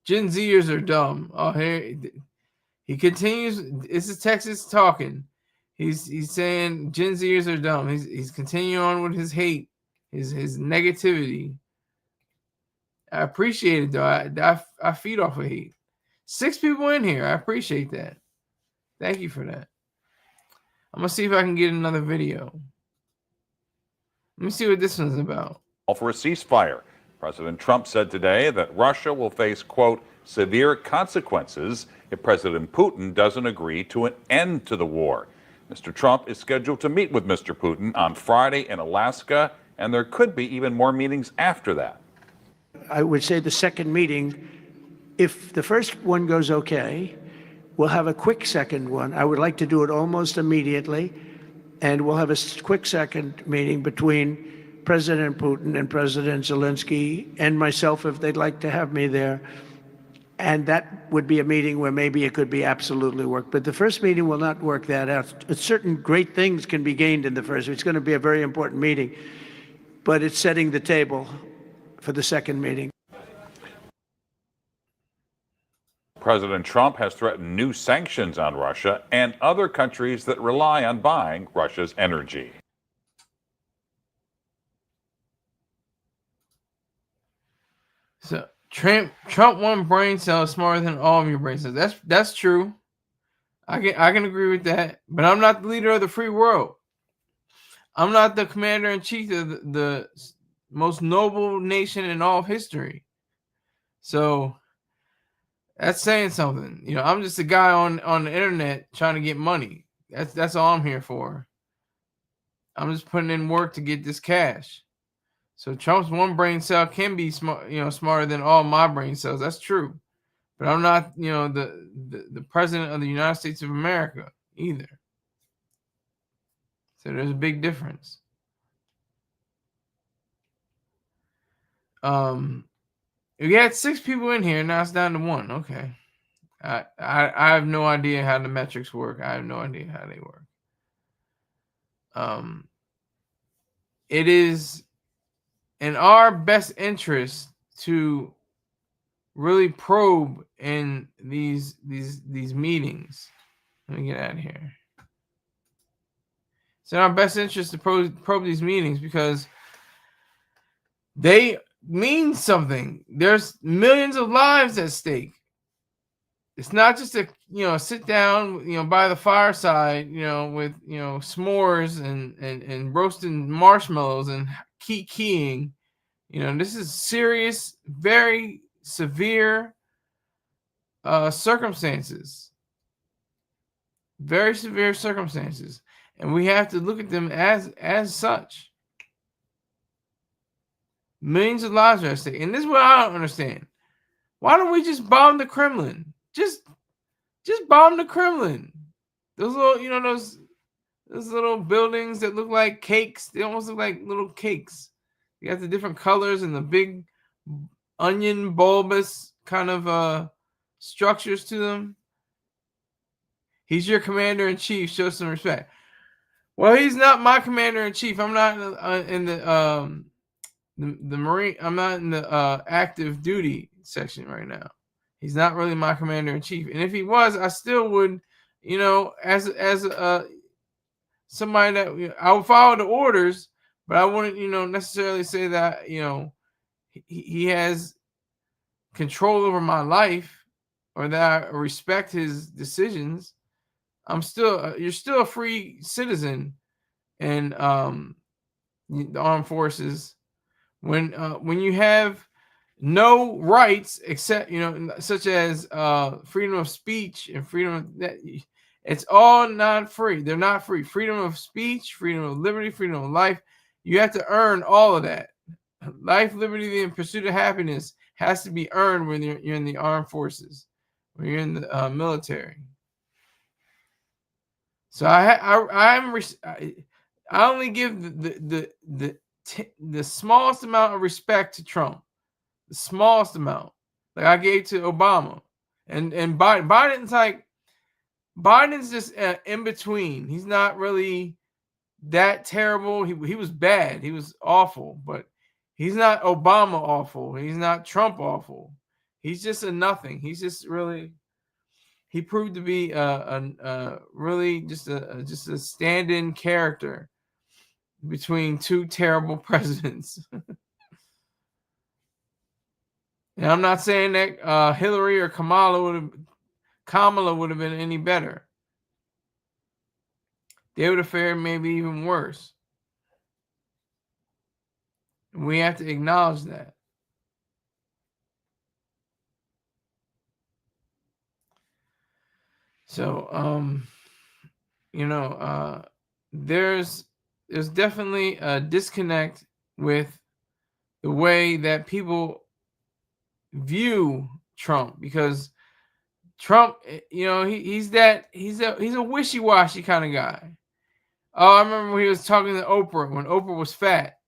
Gen Zers are dumb. Oh, here he continues. This is Texas talking. He's saying Gen Zers are dumb. He's continuing on with his hate, his negativity. I appreciate it though. I feed off of hate. 6 people in here. I appreciate that. Thank you for that. I'm gonna see if I can get another video. Let me see what this one's about. For a ceasefire. President Trump said today that Russia will face, quote, severe consequences if President Putin doesn't agree to an end to the war. Mr. Trump is scheduled to meet with Mr. Putin on Friday in Alaska, and there could be even more meetings after that. I would say the second meeting, if the first one goes okay, we'll have a quick second one. I would like to do it almost immediately, and we'll have a quick second meeting between President Putin and President Zelensky and myself if they'd like to have me there. And that would be a meeting where maybe it could be absolutely work. But the first meeting will not work that out. Certain great things can be gained in the first. It's going to be a very important meeting. But it's setting the table for the second meeting. President Trump has threatened new sanctions on Russia and other countries that rely on buying Russia's energy. So Trump one brain cell is smarter than all of your brain cells. That's true. I can agree with that. But I'm not the leader of the free world. I'm not the commander in chief of the most noble nation in all of history. So that's saying something. You know, I'm just a guy on the internet trying to get money. That's all I'm here for. I'm just putting in work to get this cash. So Trump's one brain cell can be smart, smarter than all my brain cells. That's true. But I'm not, the president of the United States of America either. So there's a big difference. We had 6 people in here, now it's down to 1. Okay. I have no idea how the metrics work. I have no idea how they work. It is in our best interest to really probe in these meetings. Let me get out of here. It's in our best interest to probe these meetings because they mean something. There's millions of lives at stake. It's not just a sit down by the fireside with s'mores and roasting marshmallows and keying. This is serious, very severe circumstances. Very severe circumstances, and we have to look at them as such. Millions of lives are at stake, and this is what I don't understand. Why don't we just bomb the Kremlin? Just bomb the Kremlin. Those little, those little buildings that look like cakes. They almost look like little cakes. You got the different colors and the big onion bulbous kind of structures to them. He's your commander in chief. Show some respect. Well, he's not my commander in chief. I'm not in the Marine. I'm not in the active duty section right now. He's not really my commander in chief. And if he was, I still would, as somebody that I would follow the orders, but I wouldn't, necessarily say that, he has control over my life or that I respect his decisions. You're still a free citizen in the armed forces. When you have no rights except such as freedom of speech and freedom of that, it's all not free. They're not free. Freedom of speech, freedom of liberty, freedom of life. You have to earn all of that. Life, liberty, and pursuit of happiness has to be earned when you're in the armed forces, when you're in the military. So I only give the smallest amount of respect to Trump. The smallest amount, like I gave to Obama, and Biden's just in between. He's not really that terrible. He was bad. He was awful, but he's not Obama awful. He's not Trump awful. He's just a nothing. He's just really. He proved to be really just a stand-in character between 2 terrible presidents. And I'm not saying that Hillary or Kamala would have been any better. They would have fared maybe even worse. And we have to acknowledge that. So, there's definitely a disconnect with the way that people view Trump, because Trump, he's a wishy-washy kind of guy. Oh, I remember when he was talking to Oprah when Oprah was fat.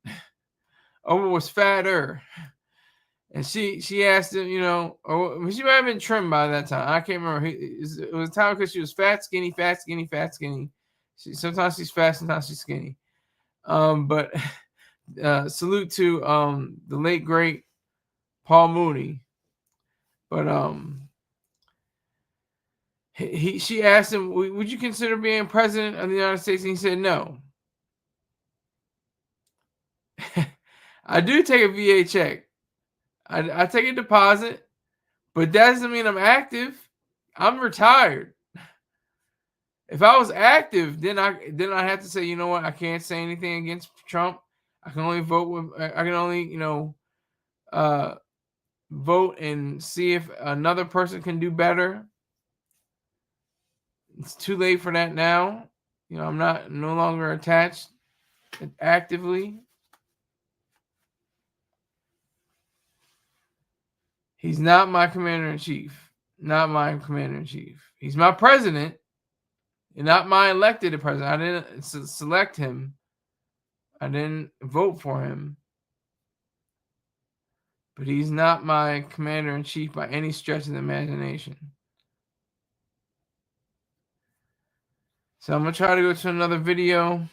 Oprah was fatter. And she asked him, you know, or she might have been trimmed by that time. I can't remember. It was a time because she was fat, skinny, fat, skinny, fat, skinny. Sometimes she's fat, sometimes she's skinny. But salute to the late great Paul Mooney. But she asked him, would you consider being president of the United States? And he said no. I do take a VA check. I take a deposit, but that doesn't mean I'm active. I'm retired. If I was active, then I have to say, you know what? I can't say anything against Trump. I can only vote with. I can only, you know, vote and see if another person can do better. It's too late for that now. You know, I'm no longer attached actively. He's not my commander-in-chief. Not my commander-in-chief. He's my president, and not my elected president. I didn't select him. I didn't vote for him. But he's not my commander-in-chief by any stretch of the imagination. So I'm going to try to go to another video.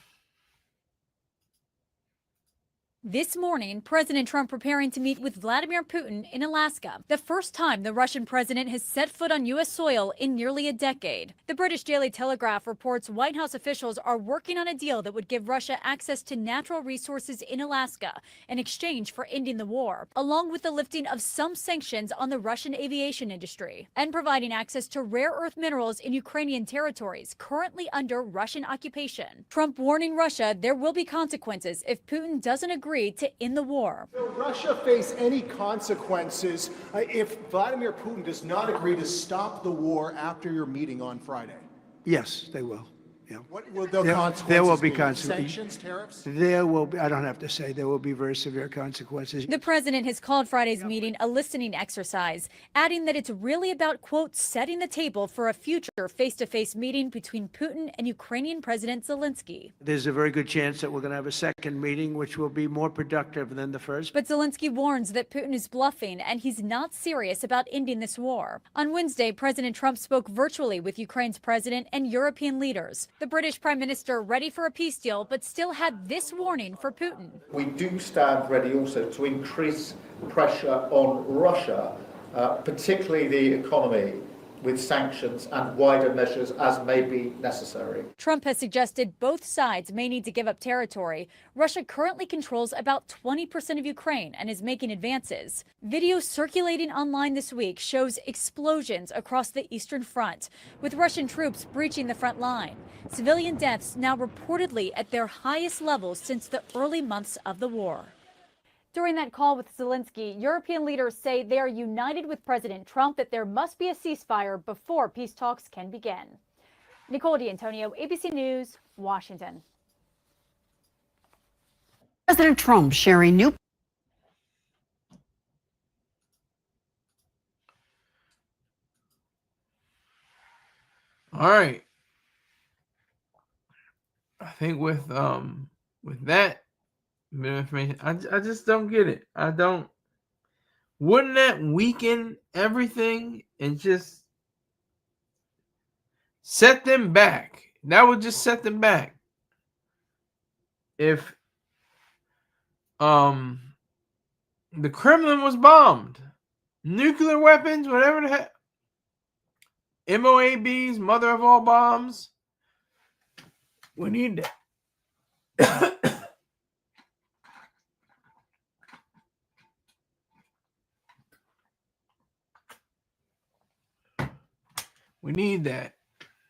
This morning, President Trump preparing to meet with Vladimir Putin in Alaska, the first time the Russian president has set foot on U.S. soil in nearly a decade. The British Daily Telegraph reports White House officials are working on a deal that would give Russia access to natural resources in Alaska in exchange for ending the war, along with the lifting of some sanctions on the Russian aviation industry and providing access to rare earth minerals in Ukrainian territories currently under Russian occupation. Trump warning Russia there will be consequences if Putin doesn't agree to end the war. Will Russia face any consequences if Vladimir Putin does not agree to stop the war after your meeting on Friday? Yes, they will. Yeah. What will the consequences There will be be? consequences. Sanctions, tariffs? There will be, I don't have to say, there will be very severe consequences. The president has called Friday's meeting a listening exercise, adding that it's really about, quote, setting the table for a future face-to-face meeting between Putin and Ukrainian President Zelensky. There's a very good chance that we're going to have a second meeting, which will be more productive than the first. But Zelensky warns that Putin is bluffing and he's not serious about ending this war. On Wednesday, President Trump spoke virtually with Ukraine's president and European leaders. The British Prime Minister ready for a peace deal, but still had this warning for Putin. We do stand ready also to increase pressure on Russia, particularly the economy, with sanctions and wider measures as may be necessary. Trump has suggested both sides may need to give up territory. Russia currently controls about 20% of Ukraine and is making advances. Video circulating online this week shows explosions across the Eastern Front, with Russian troops breaching the front line. Civilian deaths now reportedly at their highest levels since the early months of the war. During that call with Zelensky, European leaders say they are united with President Trump that there must be a ceasefire before peace talks can begin. Nicole D'Antonio, ABC News, Washington. President Trump sharing new. All right. I think with that bit of information, I just don't get it. I don't. Wouldn't that weaken everything and just set them back? That would just set them back. If the Kremlin was bombed, nuclear weapons, whatever the heck, MOABs, mother of all bombs, we need that. We need that.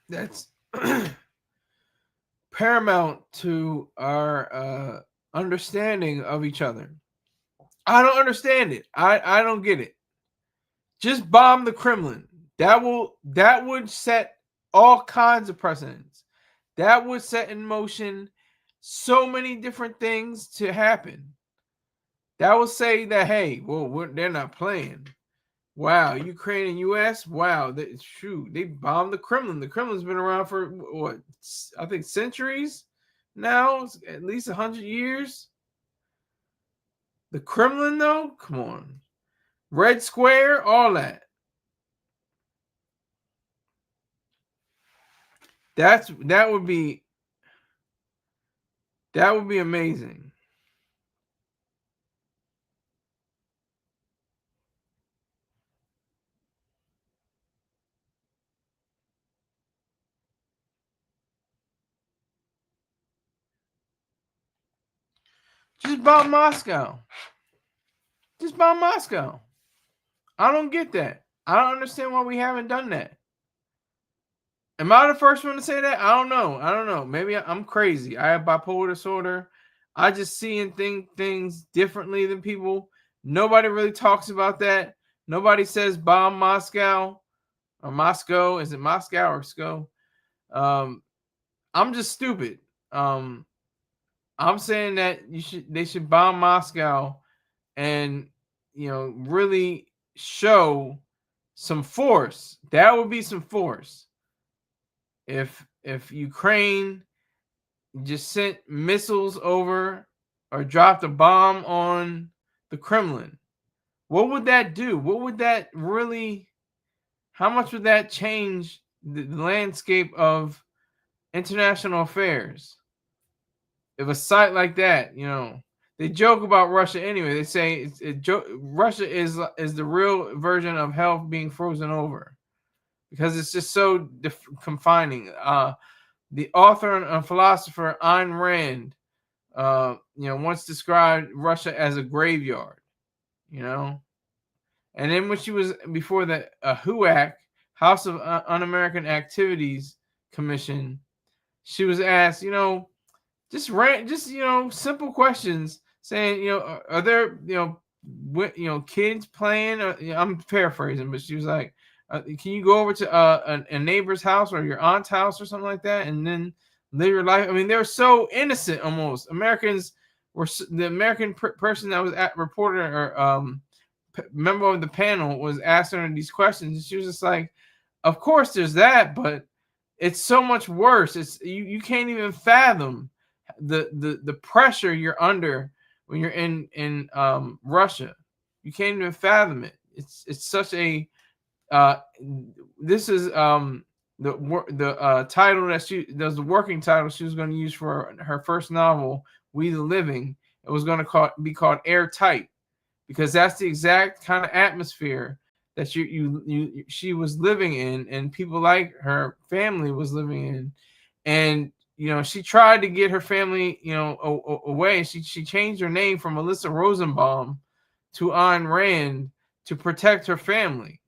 That's paramount to our understanding of each other. I don't understand it. I don't get it. Just bomb the Kremlin. That would set all kinds of precedents. That would set in motion so many different things to happen. That will say that, hey, well, they're not playing. Wow, Ukraine and U.S. Wow, it's true. They bombed the Kremlin. The Kremlin's been around for what? I think centuries now, at least 100 years. The Kremlin, though, come on. Red Square, all that. That would be amazing. Just bomb Moscow. Just bomb Moscow. I don't get that. I don't understand why we haven't done that. Am I the first one to say that? I don't know. Maybe I'm crazy. I have bipolar disorder. I just see and think things differently than people. Nobody really talks about that. Nobody says bomb Moscow or Moscow. Is it Moscow or SCO? I'm just stupid. I'm saying that they should bomb Moscow and really show some force. That would be some force. If Ukraine just sent missiles over or dropped a bomb on the Kremlin, what would that do? What would that really, how much would that change the landscape of international affairs? If a site like that, they joke about Russia anyway. They say Russia is the real version of hell being frozen over because it's just so confining. The author and philosopher Ayn Rand, once described Russia as a graveyard, And then when she was before the HUAC, House of Un-American Activities Commission, she was asked, simple questions, saying, are there, kids playing? I'm paraphrasing, but she was like, can you go over to a neighbor's house or your aunt's house or something like that, and then live your life? I mean, they're so innocent almost. Americans were the American person that was reporter or member of the panel was asking her these questions, and she was just like, of course there's that, but it's so much worse. It's you can't even fathom the pressure you're under when you're in Russia. You can't even fathom it. It's such a this is the title that was the working title she was going to use for her first novel, We the Living. It was going to be called Airtight, because that's the exact kind of atmosphere that she was living in, and people like her family was living in. And she tried to get her family away. She changed her name from Melissa Rosenbaum to Ayn Rand to protect her family.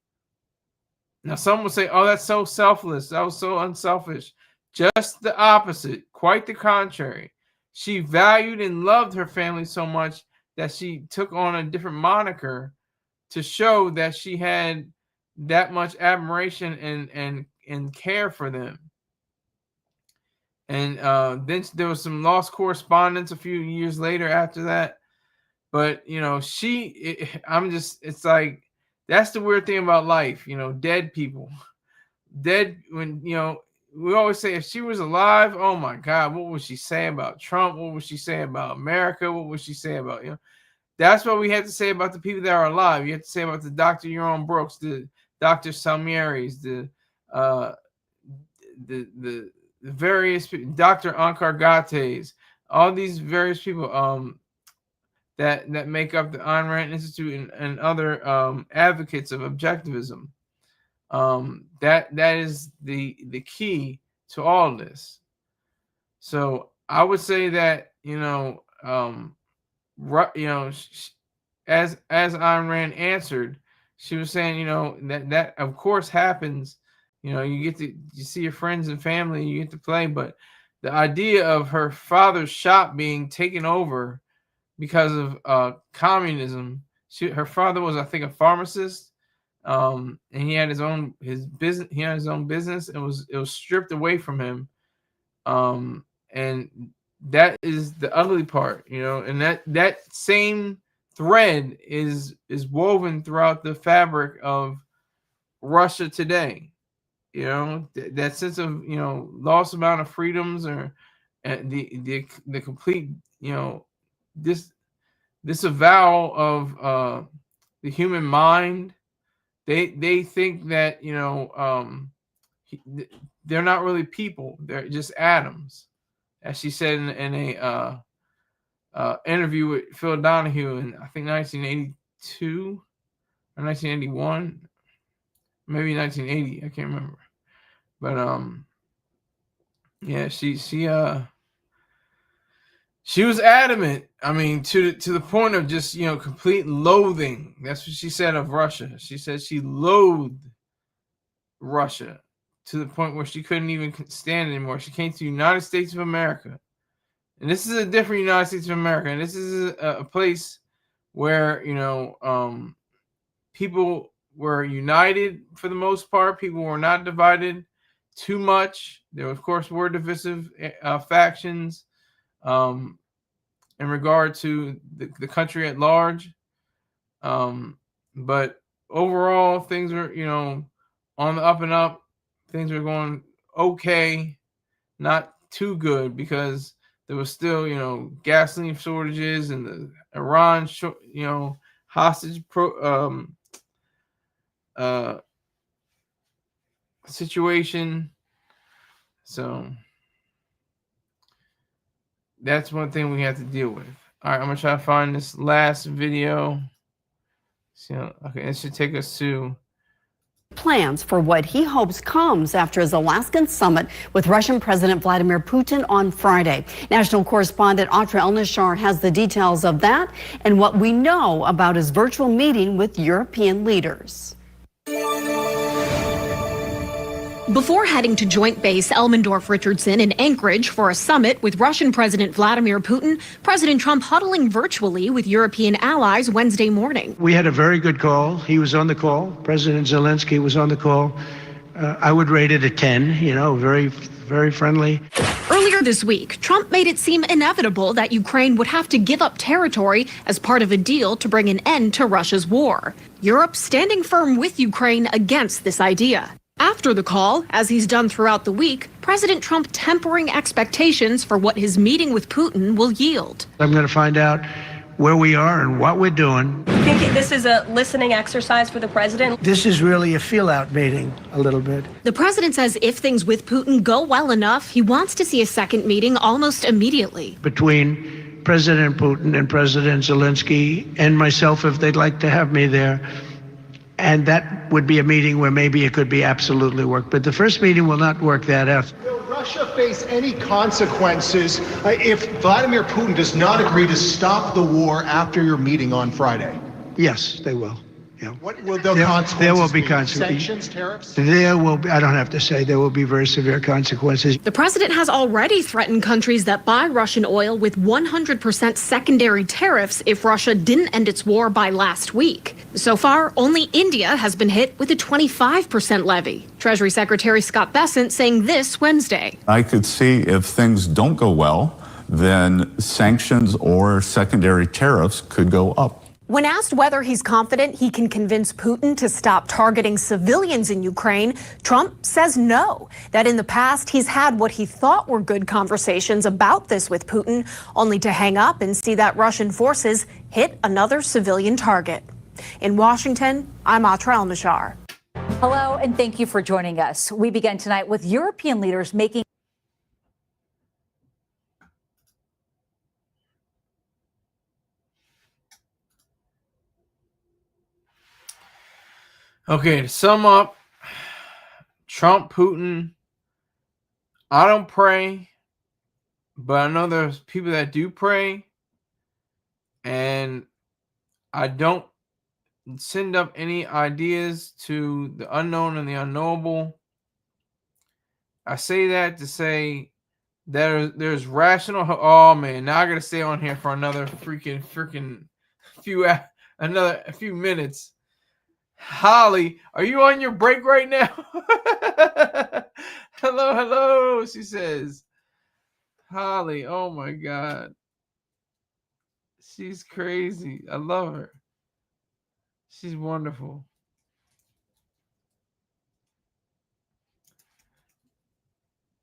Now, some will say, oh, that's so selfless. That was so unselfish. Just the opposite. Quite the contrary. She valued and loved her family so much that she took on a different moniker to show that she had that much admiration and care for them. And then there was some lost correspondence a few years later after that. But, it's like, that's the weird thing about life, dead people. Dead, when, we always say if she was alive, oh my God, what would she say about Trump? What would she say about America? What would she say about, That's what we have to say about the people that are alive. You have to say about the Dr. Yaron Brooks, the Dr. Salmieri's, the various people, Dr. Ankar Gates, all these various people that make up the Ayn Rand Institute and other advocates of objectivism. That is the key to all this. So I would say that as Ayn Rand answered, she was saying that of course happens. You see your friends and family, you get to play, but the idea of her father's shop being taken over because of communism. Her father was, I think, a pharmacist, and he had his own business. He had his own business. It was stripped away from him, and that is the ugly part, And that same thread is woven throughout the fabric of Russia today. That sense of lost amount of freedoms, or the complete this avowal of the human mind. They think that, you know, they're not really people. They're just atoms, as she said in a interview with Phil Donahue in, I think, 1982 or 1981, maybe 1980. I can't remember. But yeah, she was adamant. I mean, to the point of just, you know, complete loathing. That's what she said of Russia. She said she loathed Russia to the point where she couldn't even stand it anymore. She came to the United States of America. And this is a different United States of America. And this is a place where, you know, people were united for the most part. People were not divided too much. There, of course, were divisive factions in regard to the country at large. But overall, things were, you know, on the up and up. Things were going okay, not too good, because there was still, you know, gasoline shortages and the Iran, you know, hostage situation. So that's one thing we have to deal with. All right, I'm gonna try to find this last video. So, okay, it should take us to plans for what he hopes comes after his Alaskan summit with Russian President Vladimir Putin on Friday. National correspondent Atra El-Nashar has the details of that and what we know about his virtual meeting with European leaders. Before heading to Joint Base Elmendorf-Richardson in Anchorage for a summit with Russian President Vladimir Putin, President Trump huddling virtually with European allies Wednesday morning. We had a very good call. He was on the call. President Zelensky was on the call. I would rate it a 10, you know, very, very friendly. Earlier this week, Trump made it seem inevitable that Ukraine would have to give up territory as part of a deal to bring an end to Russia's war. Europe standing firm with Ukraine against this idea. After the call, as he's done throughout the week, President Trump tempering expectations for what his meeting with Putin will yield. I'm going to find out where we are and what we're doing. You think this is a listening exercise for the president? This is really a feel-out meeting, a little bit. The president says if things with Putin go well enough, he wants to see a second meeting almost immediately. Between President Putin and President Zelensky and myself, if they'd like to have me there. And that would be a meeting where maybe it could be absolutely work. But the first meeting will not work that out. Will Russia face any consequences if Vladimir Putin does not agree to stop the war after your meeting on Friday? Yes, they will. Yeah. What will the consequences There will be be? consequences. Sanctions, tariffs? There will be, I don't have to say, there will be very severe consequences. The president has already threatened countries that buy Russian oil with 100% secondary tariffs if Russia didn't end its war by last week. So far, only India has been hit with a 25% levy. Treasury Secretary Scott Bessent saying this Wednesday. I could see if things don't go well, then sanctions or secondary tariffs could go up. When asked whether he's confident he can convince Putin to stop targeting civilians in Ukraine, Trump says no, that in the past he's had what he thought were good conversations about this with Putin, only to hang up and see that Russian forces hit another civilian target. In Washington, I'm Atra El-Nashar. Hello, and thank you for joining us. We begin tonight with European leaders making Okay, to sum up, Trump, Putin, I don't pray, but I know there's people that do pray, and I don't send up any ideas to the unknown and the unknowable. I say that to say there's rational. Oh man, now I gotta stay on here for another freaking few minutes. Holly, are you on your break right now? Hello, she says. Holly, oh my God. She's crazy. I love her. She's wonderful.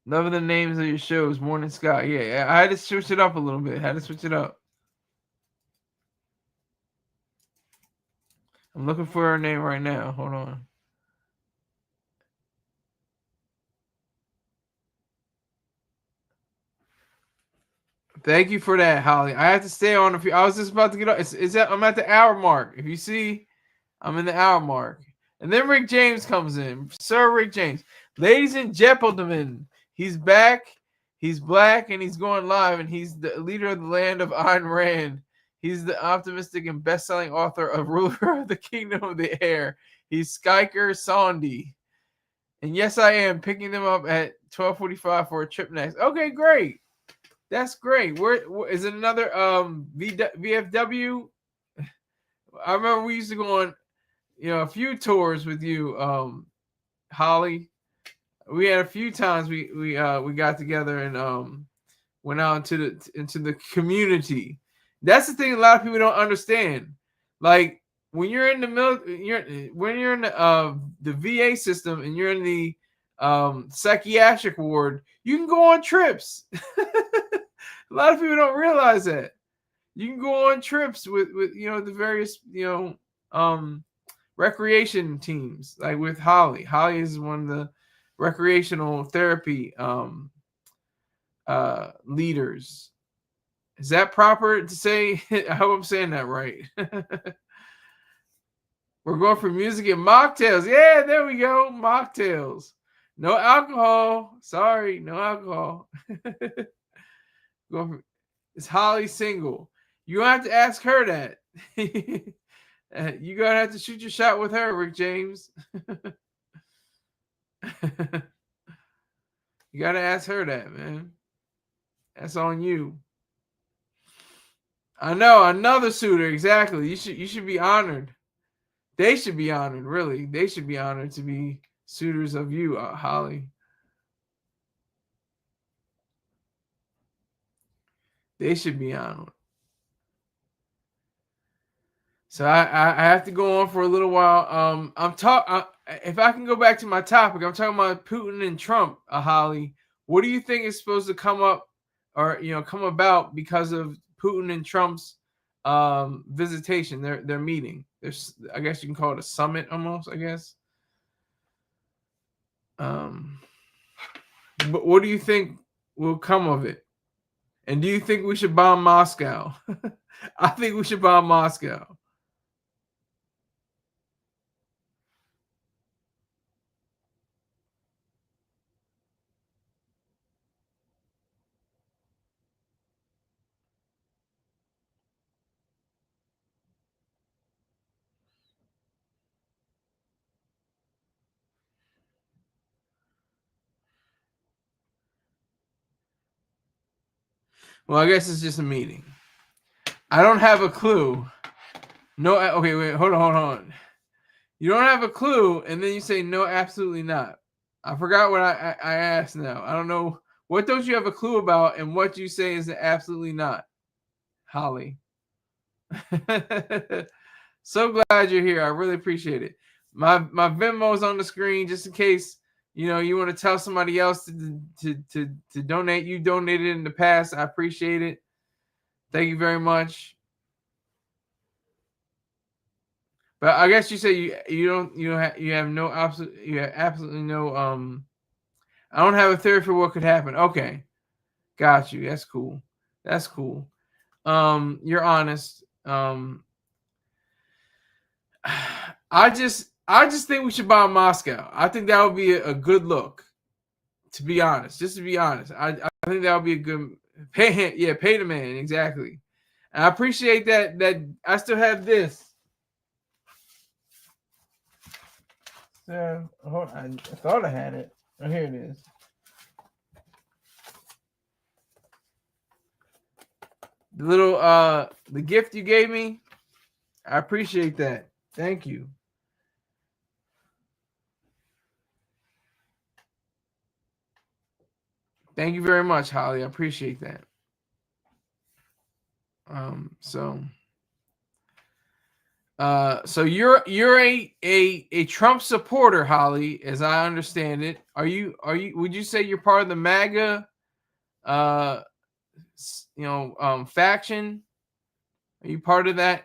Loving the names of your shows, Morning Sky. Yeah, I had to switch it up a little bit. Had to switch it up. I'm looking for her name right now. Hold on. Thank you for that, Holly. I have to stay on a few. I was just about to get up. I'm at the hour mark. If you see, I'm in the hour mark. And then Rick James comes in. Sir Rick James. Ladies and gentlemen, he's back. He's black and he's going live. And he's the leader of the land of Ayn Rand. He's the optimistic and best-selling author of Ruler of the Kingdom of the Air. He's SkySaunders. And yes, I am picking them up at 12:45 for a trip next. Okay, great. That's great. Where is it another VFW? I remember we used to go on, a few tours with you, Holly. We had a few times we got together and went out into the community. That's the thing a lot of people don't understand. Like when you're in the when you're in the VA system and you're in the psychiatric ward, you can go on trips. A lot of people don't realize that. You can go on trips with the various recreation teams, like with Holly. Holly is one of the recreational therapy leaders. Is that proper to say? I hope I'm saying that right. We're going for music and mocktails. Yeah, there we go. Mocktails. No alcohol. Sorry, no alcohol. Is Holly single? You have to ask her that. You're gonna have to shoot your shot with her, Rick James. You gotta ask her that, man. That's on you. I know, another suitor, exactly. You should be honored. They should be honored, really. They should be honored to be suitors of you, Holly. They should be honored. So I have to go on for a little while. If I can go back to my topic, I'm talking about Putin and Trump, Holly. What do you think is supposed to come up or come about because of Putin and Trump's visitation, their meeting? There's, I guess you can call it a summit almost, I guess. But what do you think will come of it? And do you think we should bomb Moscow? I think we should bomb Moscow. Well, I guess it's just a meeting. I don't have a clue. No, okay, wait, hold on. You don't have a clue, and then you say no, absolutely not. I forgot what I asked now. I don't know. What don't you have a clue about, and what you say is absolutely not, Holly? So glad you're here. I really appreciate it. My Venmo's on the screen just in case you want to tell somebody else to donate. You donated in the past. I appreciate it. Thank you very much. But I guess you say you have absolutely no I don't have a theory for what could happen. Okay. Got you. That's cool. That's cool. You're honest. I just think we should bomb Moscow. I think that would be a good look. To be honest, just to be honest, I think that would be a good pay. Yeah, pay the man, exactly. And I appreciate that I still have this. So hold on, I thought I had it. Oh, here it is. The little the gift you gave me. I appreciate that. Thank you. Thank you very much, Holly. I appreciate that. So you're a Trump supporter, Holly, as I understand it. Are you would you say you're part of the MAGA faction? Are you part of that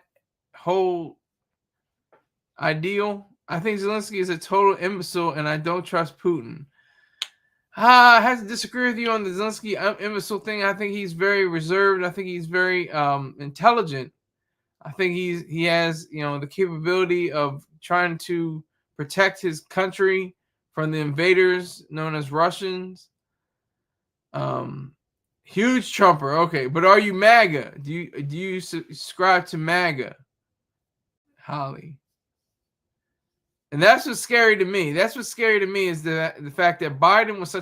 whole ideal. I think Zelensky is a total imbecile, and I don't trust Putin. I have to disagree with you on the Zelensky imbecile thing. I think he's very reserved. I think he's very intelligent. I think he has, you know, the capability of trying to protect his country from the invaders known as Russians. Huge Trumper. Okay, but are you MAGA? Do you subscribe to MAGA, Holly? And that's what's scary to me. That's what's scary to me is the fact that Biden was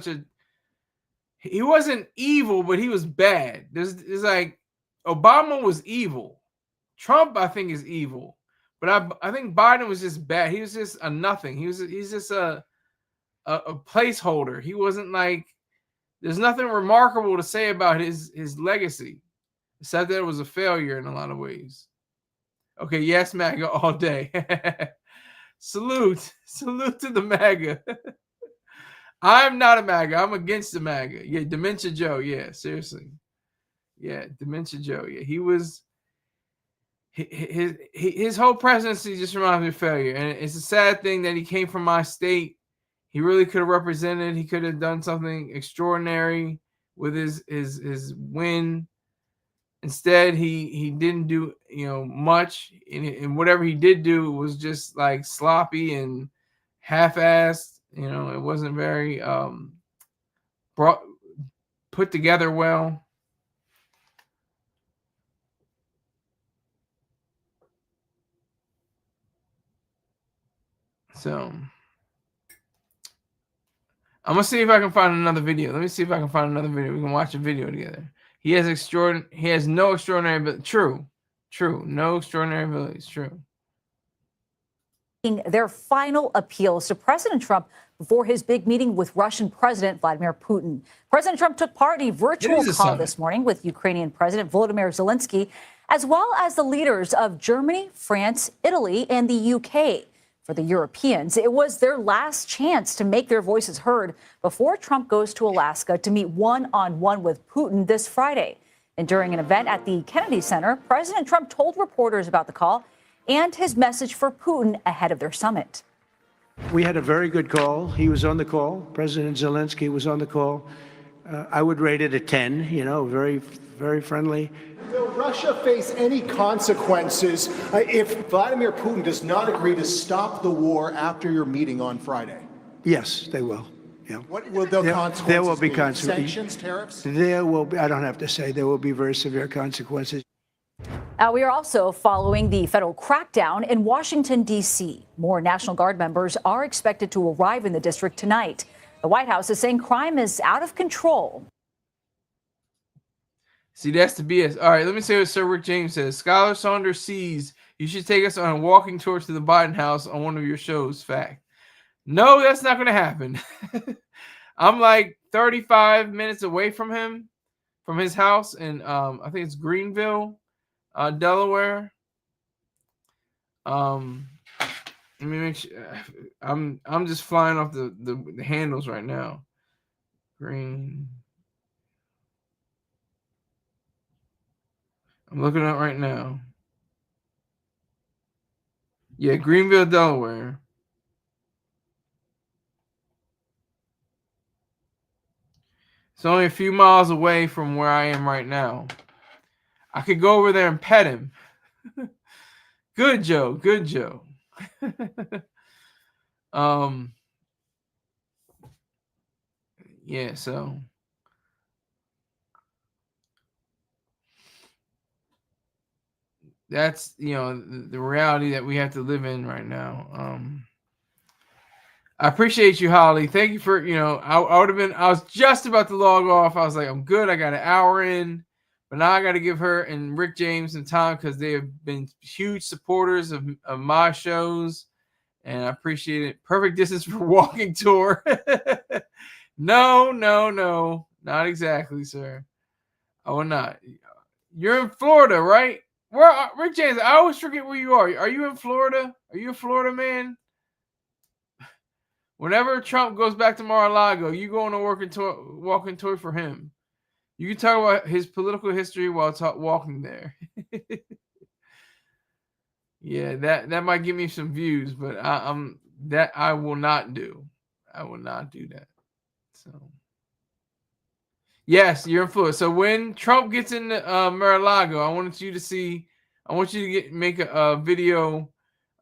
he wasn't evil, but he was bad. There's like Obama was evil. Trump, I think, is evil. But I think Biden was just bad. He was just a nothing. He's just a placeholder. He wasn't like, there's nothing remarkable to say about his legacy, except that it was a failure in a lot of ways. Okay, yes, MAGA all day. Salute to the MAGA. I'm not a MAGA. I'm against the MAGA. Yeah, Dementia Joe. Yeah, seriously. Yeah, Dementia Joe. Yeah, he was. His whole presidency just reminds me of failure, and it's a sad thing that he came from my state. He really could have represented. He could have done something extraordinary with his win. Instead, he didn't do, you know, much, and whatever he did do was just like sloppy and half-assed. You know, it wasn't very put together well. So I'm gonna see if I can find another video. Let me see if I can find another video. We can watch a video together. He has no extraordinary ability. True. No extraordinary abilities. True. Their final appeals to President Trump before his big meeting with Russian President Vladimir Putin. President Trump took part in a virtual call this morning with Ukrainian President Volodymyr Zelensky, as well as the leaders of Germany, France, Italy, and the UK. For the Europeans, it was their last chance to make their voices heard before Trump goes to Alaska to meet one-on-one with Putin this Friday. And during an event at the Kennedy Center, President Trump told reporters about the call and his message for Putin ahead of their summit. We had a very good call. He was on the call. President Zelensky was on the call. I would rate it a 10, you know, very, very friendly. Will Russia face any consequences if Vladimir Putin does not agree to stop the war after your meeting on Friday? Yes, they will. Yeah. What will the consequences There will be be? consequences. Sanctions, tariffs? There will be, I don't have to say, there will be very severe consequences. We are also following the federal crackdown in Washington, D.C. More National Guard members are expected to arrive in the district tonight. The White House is saying crime is out of control. See, that's the BS. All right, let me say what Sir Rick James says. Skyler Saunders sees you should take us on a walking tour to the Biden house on one of your shows. Fact. No, that's not going to happen. I'm like 35 minutes away from him, from his house in, I think it's Greenville, Delaware. Let me make sure. I'm just flying off the handles right now. I'm looking up right now. Yeah, Greenville, Delaware. It's only a few miles away from where I am right now. I could go over there and pet him. Good Joe. Good Joe. Yeah, so that's, you know, the reality that we have to live in right now. I appreciate you, Holly. Thank you for, you know, I was just about to log off. I was like, I'm good. I got an hour in, but now I got to give her and Rick James some time because they have been huge supporters of my shows, and I appreciate it. Perfect distance for walking tour. No, not exactly, sir. I will not. You're in Florida, right? Where, Rick James? I always forget where you are. Are you in Florida? Are you a Florida man? Whenever Trump goes back to Mar-a-Lago, you go on a walking tour for him. You can talk about his political history while walking there. Yeah, that might give me some views, but that I will not do. I will not do that. So yes, you're influenced. So when Trump gets in Mar-a-Lago, I want you to make a video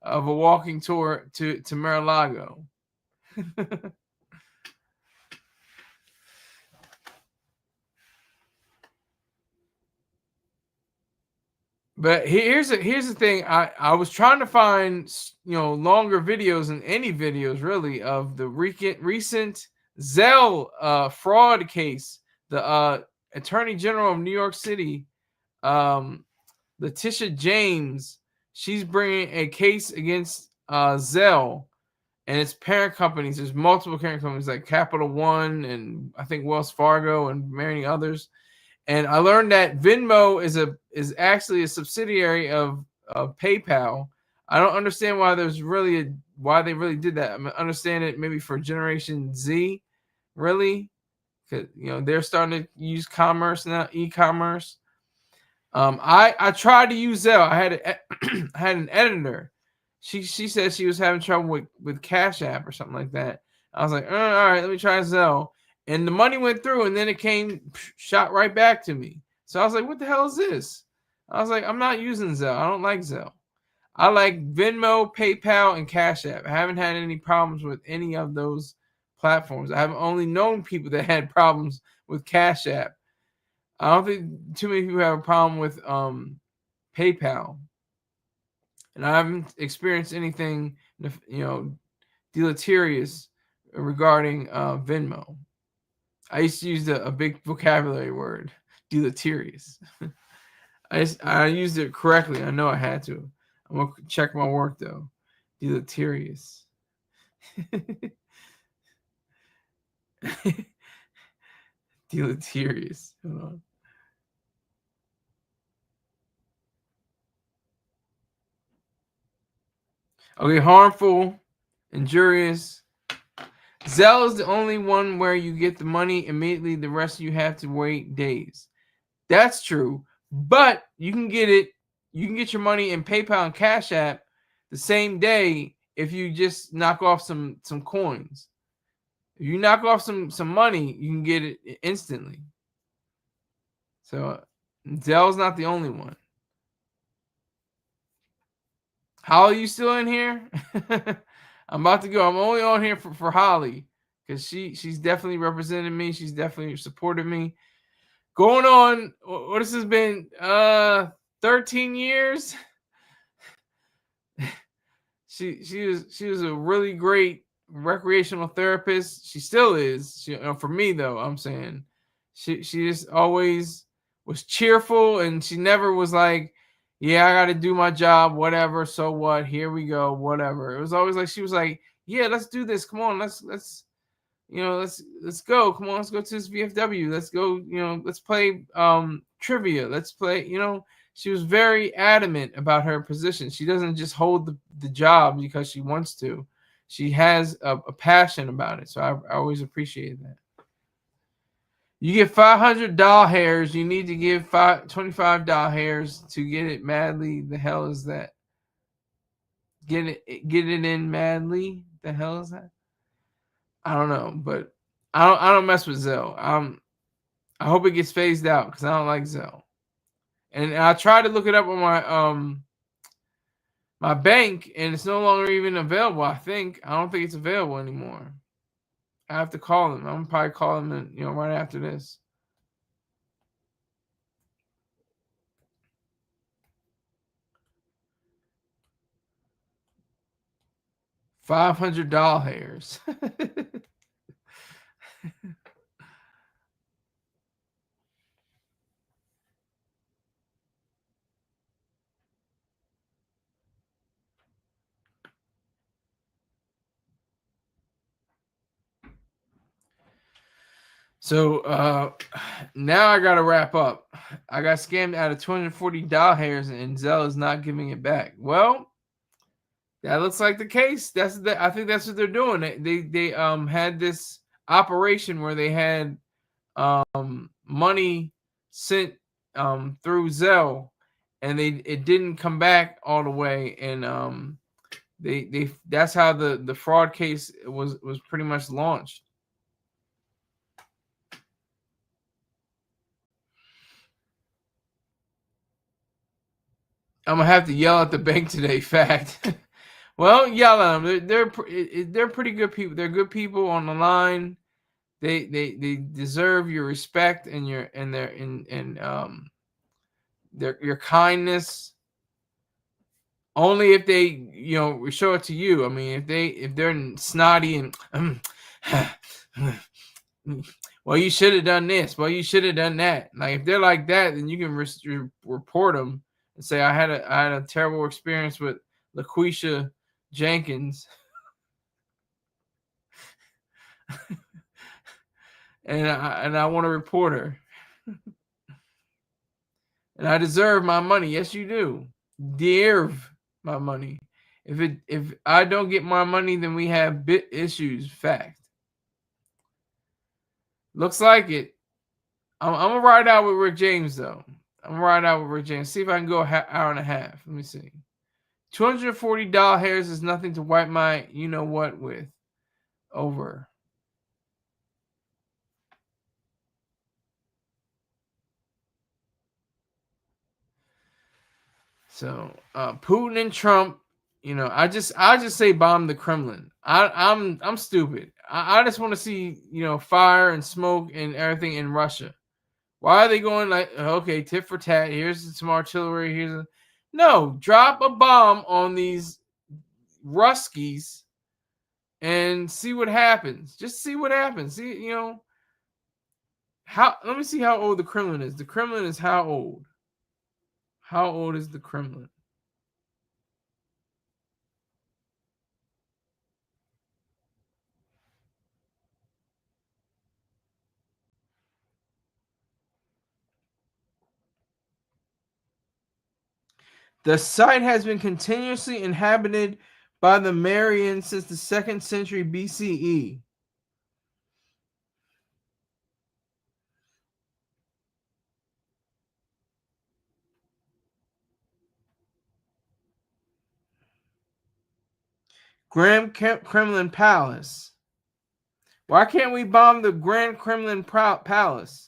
of a walking tour to Mar-a-Lago. But here's the thing. I was trying to find longer videos and any videos really of the recent Zelle fraud case. The Attorney General of New York City, Letitia James, she's bringing a case against Zelle and its parent companies. There's multiple parent companies like Capital One and I think Wells Fargo and many others. And I learned that Venmo is actually a subsidiary of PayPal. I don't understand why they really did that. I understand it maybe for Generation Z, really, because they're starting to use commerce now, e-commerce. I tried to use Zelle. I had an editor. She said she was having trouble with Cash App or something like that. I was like, all right, let me try Zelle. And the money went through, and then it shot right back to me. So I was like, what the hell is this? I was like, I'm not using Zelle. I don't like Zelle. I like Venmo, PayPal, and Cash App. I haven't had any problems with any of those platforms. I have only known people that had problems with Cash App. I don't think too many people have a problem with PayPal. And I haven't experienced anything, deleterious regarding Venmo. I used to use a big vocabulary word, deleterious. I used it correctly. I know I had to. I'm going to check my work, though. Deleterious. Deleterious. Hold on. Okay, harmful, injurious. Zelle is the only one where you get the money immediately. The rest you have to wait days. That's true. But you can get it. You can get your money in PayPal and Cash App the same day if you just knock off some coins. If you knock off some money, you can get it instantly. So Zelle's not the only one. Holly, you still in here? I'm about to go. I'm only on here for Holly because she's definitely represented me. She's definitely supported me. Going on, what has this been? 13 years. She was a really great recreational therapist. She still is. For me though, I'm saying she just always was cheerful, and she never was like, yeah, I got to do my job, whatever. So what? Here we go, whatever. It was always like she was like, yeah, let's do this. Come on, let's go. Come on, let's go to this VFW. Let's go. Let's play trivia. Let's play. She was very adamant about her position. She doesn't just hold the job because she wants to. She has a passion about it. So I always appreciate that. You get 500 doll hairs. You need to give 25 doll hairs to get it madly. The hell is that? Get it in madly. The hell is that? I don't know, but I don't mess with Zelle. I hope it gets phased out because I don't like Zelle. And I tried to look it up on my my bank, and it's no longer even available. I don't think it's available anymore. I have to call them. I'm gonna probably call them, right after this. $500 hairs. So now I gotta wrap up. I got scammed out of $240 hairs, and Zelle is not giving it back. Well, that looks like the case. I think that's what they're doing. They had this operation where they had money sent through Zelle, and it didn't come back all the way, and that's how the fraud case was pretty much launched. I'm gonna have to yell at the bank today. Fact. Well, yell at them. They're pretty good people. They're good people on the line. They deserve your respect and your kindness. Only if they show it to you. I mean, if they're snotty and well, you should have done this. Well, you should have done that. Like if they're like that, then you can report them and say I had a terrible experience with LaQuisha Jenkins, and I want to report her, and I deserve my money. Yes, you do. Deserve my money. If I don't get my money, then we have issues. Fact. Looks like it. I'm gonna ride out with Rick James though. I'm gonna ride out with Rick James. See if I can go an hour and a half. Let me see. $240 hairs is nothing to wipe my what with over. So Putin and Trump, I just say bomb the Kremlin. I'm stupid. I just want to see fire and smoke and everything in Russia. Why are they going like okay, tit for tat? Here's some artillery. No, drop a bomb on these Ruskies and see what happens. Just see what happens. See, let me see how old the Kremlin is. The Kremlin is how old? How old is the Kremlin? The site has been continuously inhabited by the Marians since the 2nd century BCE. Grand Kremlin Palace. Why can't we bomb the Grand Kremlin Palace?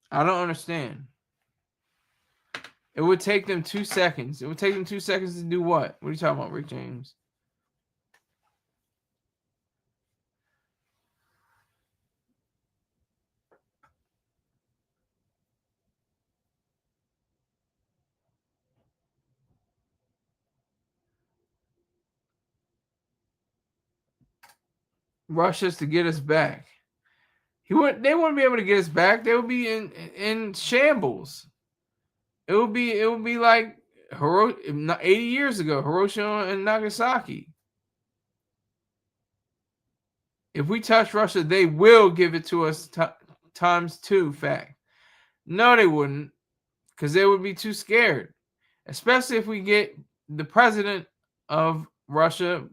I don't understand. It would take them 2 seconds. It would take them 2 seconds to do what? What are you talking about, Rick James? Russia's to get us back. They wouldn't be able to get us back. They would be in shambles. It would be like 80 years ago, Hiroshima and Nagasaki. If we touch Russia, they will give it to us times 2. Fact. No, they wouldn't, because they would be too scared. Especially if we get the president of Russia,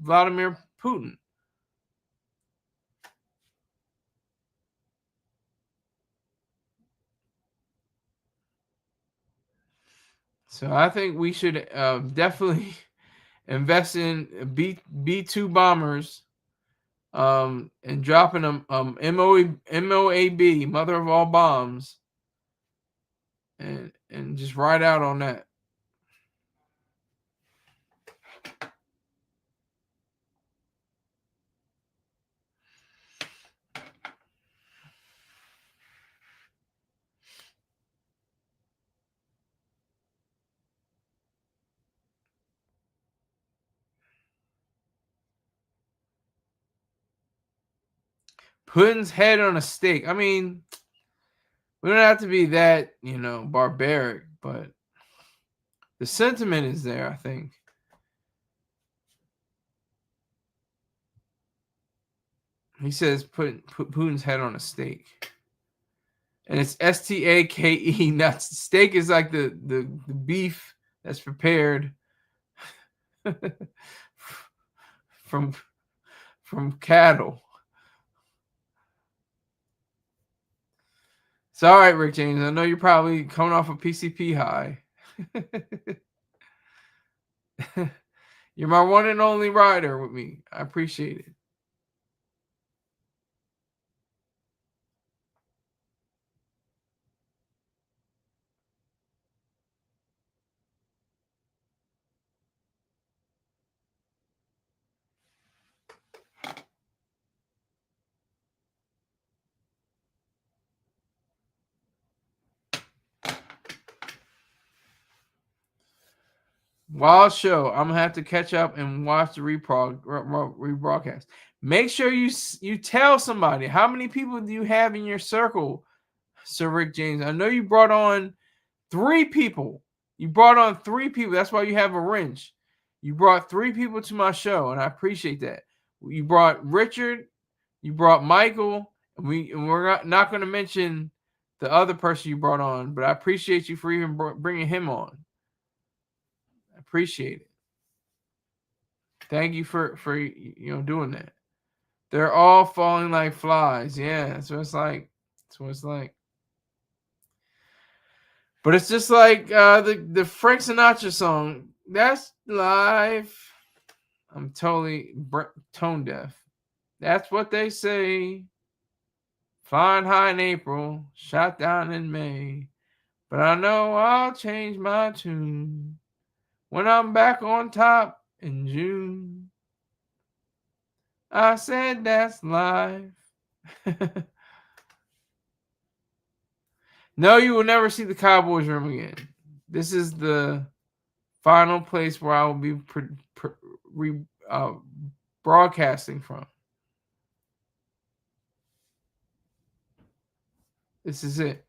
Vladimir Putin. So I think we should definitely invest in B-2 bombers and dropping them MOAB, mother of all bombs, and just ride out on that. Putin's head on a stake. I mean, we don't have to be that, barbaric, but the sentiment is there, I think. He says put Putin's head on a stake. And it's S-T-A-K-E, not steak is like the beef that's prepared from cattle. It's all right, Rick James. I know you're probably coming off a PCP high. You're my one and only rider with me. I appreciate it. Wild show. I'm gonna have to catch up and watch the rebroadcast. Make sure you tell somebody. How many people do you have in your circle, Sir Rick James? I know you brought on 3 people. You brought on 3 people. That's why you have a wrench. You brought 3 people to my show, and I appreciate that. You brought Richard. You brought Michael, and we're not going to mention the other person you brought on, but I appreciate you for even bringing him on. I appreciate it. Thank you for doing that. They're all falling like flies. Yeah, that's what it's like. That's what it's like. But it's just like the Frank Sinatra song. That's life. I'm totally tone deaf. That's what they say. Flying high in April, shot down in May. But I know I'll change my tune when I'm back on top in June. I said that's life. No, you will never see the Cowboys room again. This is the final place where I will be broadcasting from. This is it.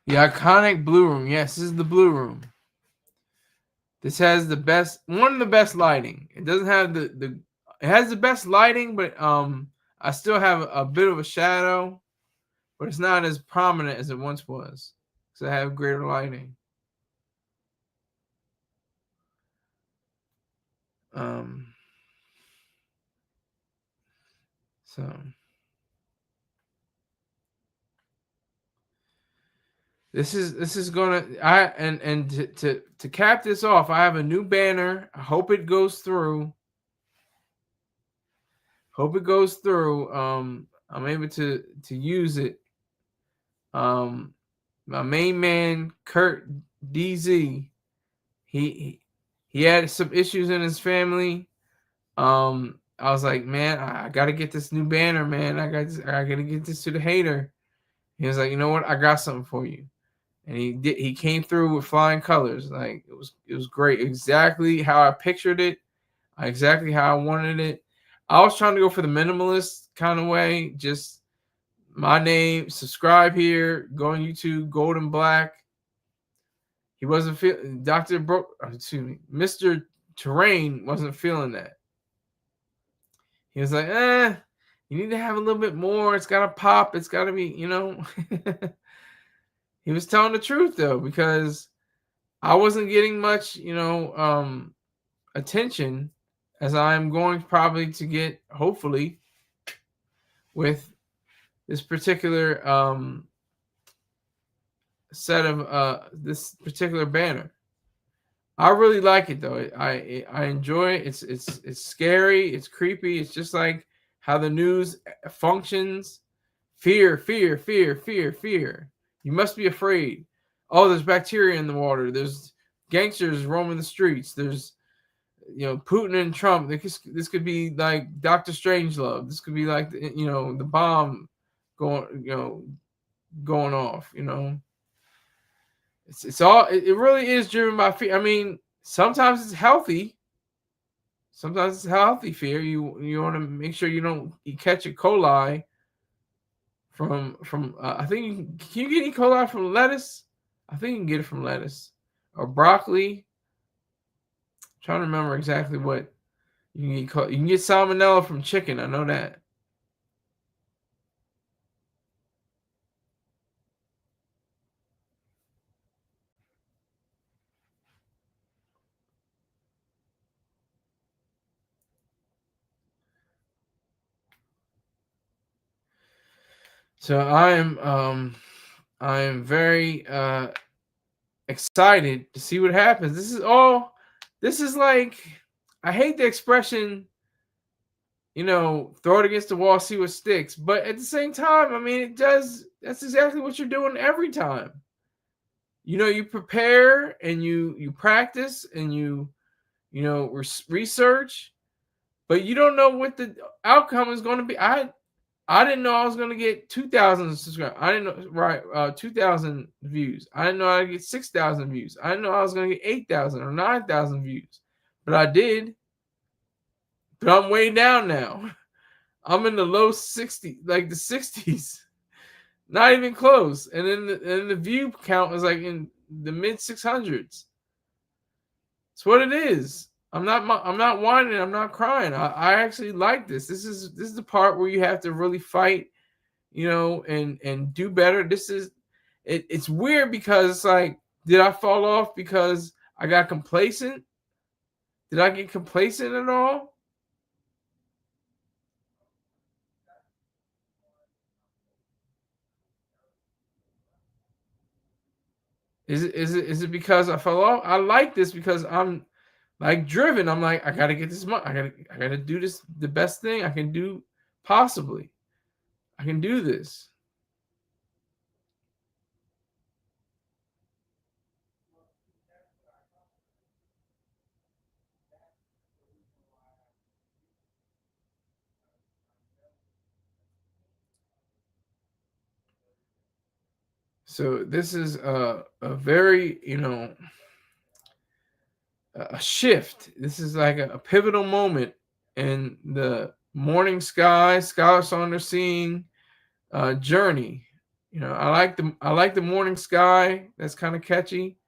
The iconic blue room. Yes, this is the blue room. This has one of the best lighting. It doesn't have it has the best lighting, but I still have a bit of a shadow, but it's not as prominent as it once was because I have greater lighting. So this is gonna to cap this off. I have a new banner. I hope it goes through. Hope it goes through. I'm able to use it. My main man Kurt DZ, he had some issues in his family. I was like, man, I gotta get this new banner, man. I gotta get this to the hater. He was like, you know what? I got something for you. And he came through with flying colors. Like it was great. Exactly how I pictured it. Exactly how I wanted it. I was trying to go for the minimalist kind of way. Just my name, subscribe here, go on YouTube, gold and black. He wasn't feeling Mr. Terrain wasn't feeling that. He was like, you need to have a little bit more. It's gotta pop. It's gotta be, He was telling the truth though, because I wasn't getting much, attention as I'm going probably to get, hopefully, with this particular set of this particular banner. I really like it though. I enjoy it. It's scary. It's creepy. It's just like how the news functions. Fear, fear, fear, fear, fear. You must be afraid. Oh, there's bacteria in the water. There's gangsters roaming the streets. There's Putin and Trump. This could be like Dr. Strangelove. This could be like the bomb going off. It's all. It really is driven by fear. I mean, sometimes it's healthy. Sometimes it's healthy fear. You want to make sure you catch E. coli from I think can you get E. coli from lettuce? I think you can get it from lettuce or broccoli. I'm trying to remember exactly what you can get. You can get salmonella from chicken. I know that. So I am very excited to see what happens. This is like, I hate the expression, throw it against the wall, see what sticks. But at the same time, I mean, that's exactly what you're doing every time. You prepare and you practice and you research, but you don't know what the outcome is going to be. I didn't know I was going to get 2,000 subscribers. I didn't know, 2,000 views. I didn't know I'd get 6,000 views. I didn't know I was going to get 8,000 or 9,000 views. But I did. But I'm way down now. I'm in the low 60s, like the 60s. Not even close. And then the view count is like in the mid 600s. It's what it is. I'm not whining. I'm not crying. I actually like this. This is the part where you have to really fight, and do better. It's weird because it's like, did I fall off because I got complacent? Did I get complacent at all? Is it because I fell off? I like this because I'm like driven. I'm like, I gotta get this money. I gotta do this the best thing I can do possibly. I can do this. So this is a very, a shift. This is like a pivotal moment in the morning sky, Skyler Saunders seeing journey. I like the morning sky. That's kind of catchy.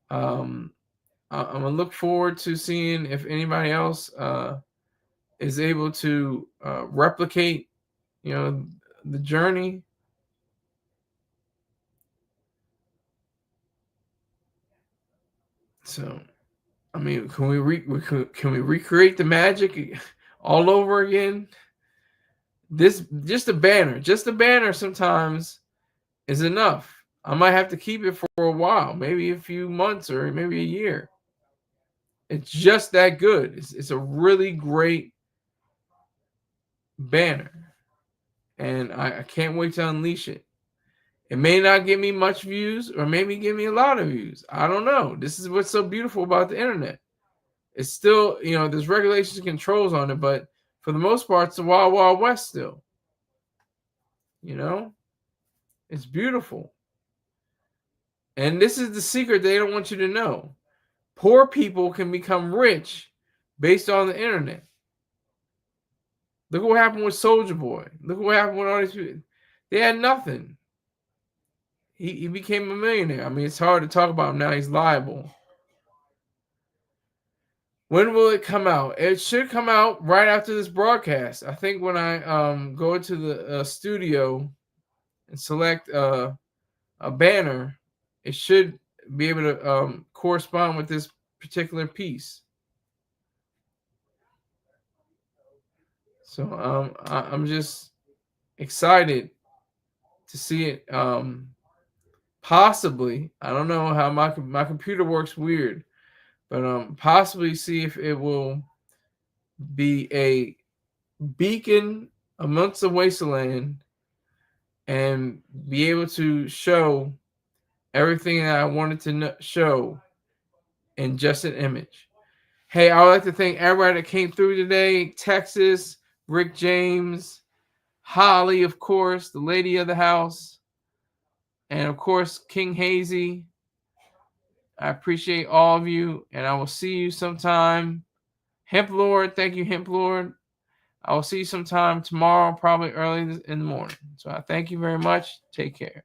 I'm gonna look forward to seeing if anybody else is able to replicate, the journey. So, I mean, can we recreate the magic all over again? This just a banner sometimes is enough. I might have to keep it for a while, maybe a few months or maybe a year. It's just that good. It's a really great banner, and I can't wait to unleash it. It may not give me much views or maybe give me a lot of views. I don't know. This is what's so beautiful about the internet. It's still, there's regulations and controls on it, but for the most part, it's the wild, wild west still. It's beautiful. And this is the secret they don't want you to know. Poor people can become rich based on the internet. Look what happened with Soulja Boy. Look what happened with all these people. They had nothing. He became a millionaire. I mean, it's hard to talk about him now. He's liable. When will it come out? It should come out right after this broadcast. I think when I go into the studio and select a banner, it should be able to correspond with this particular piece. So I'm just excited to see it. Possibly, I don't know how my computer works weird, but possibly see if it will be a beacon amongst the wasteland and be able to show everything that I wanted to show in just an image. Hey, I would like to thank everybody that came through today. Texas, Rick James, Holly, of course, the lady of the house, and of course, King Hazy. I appreciate all of you, and I will see you sometime. Hemp Lord, thank you, Hemp Lord. I will see you sometime tomorrow, probably early in the morning. So I thank you very much. Take care.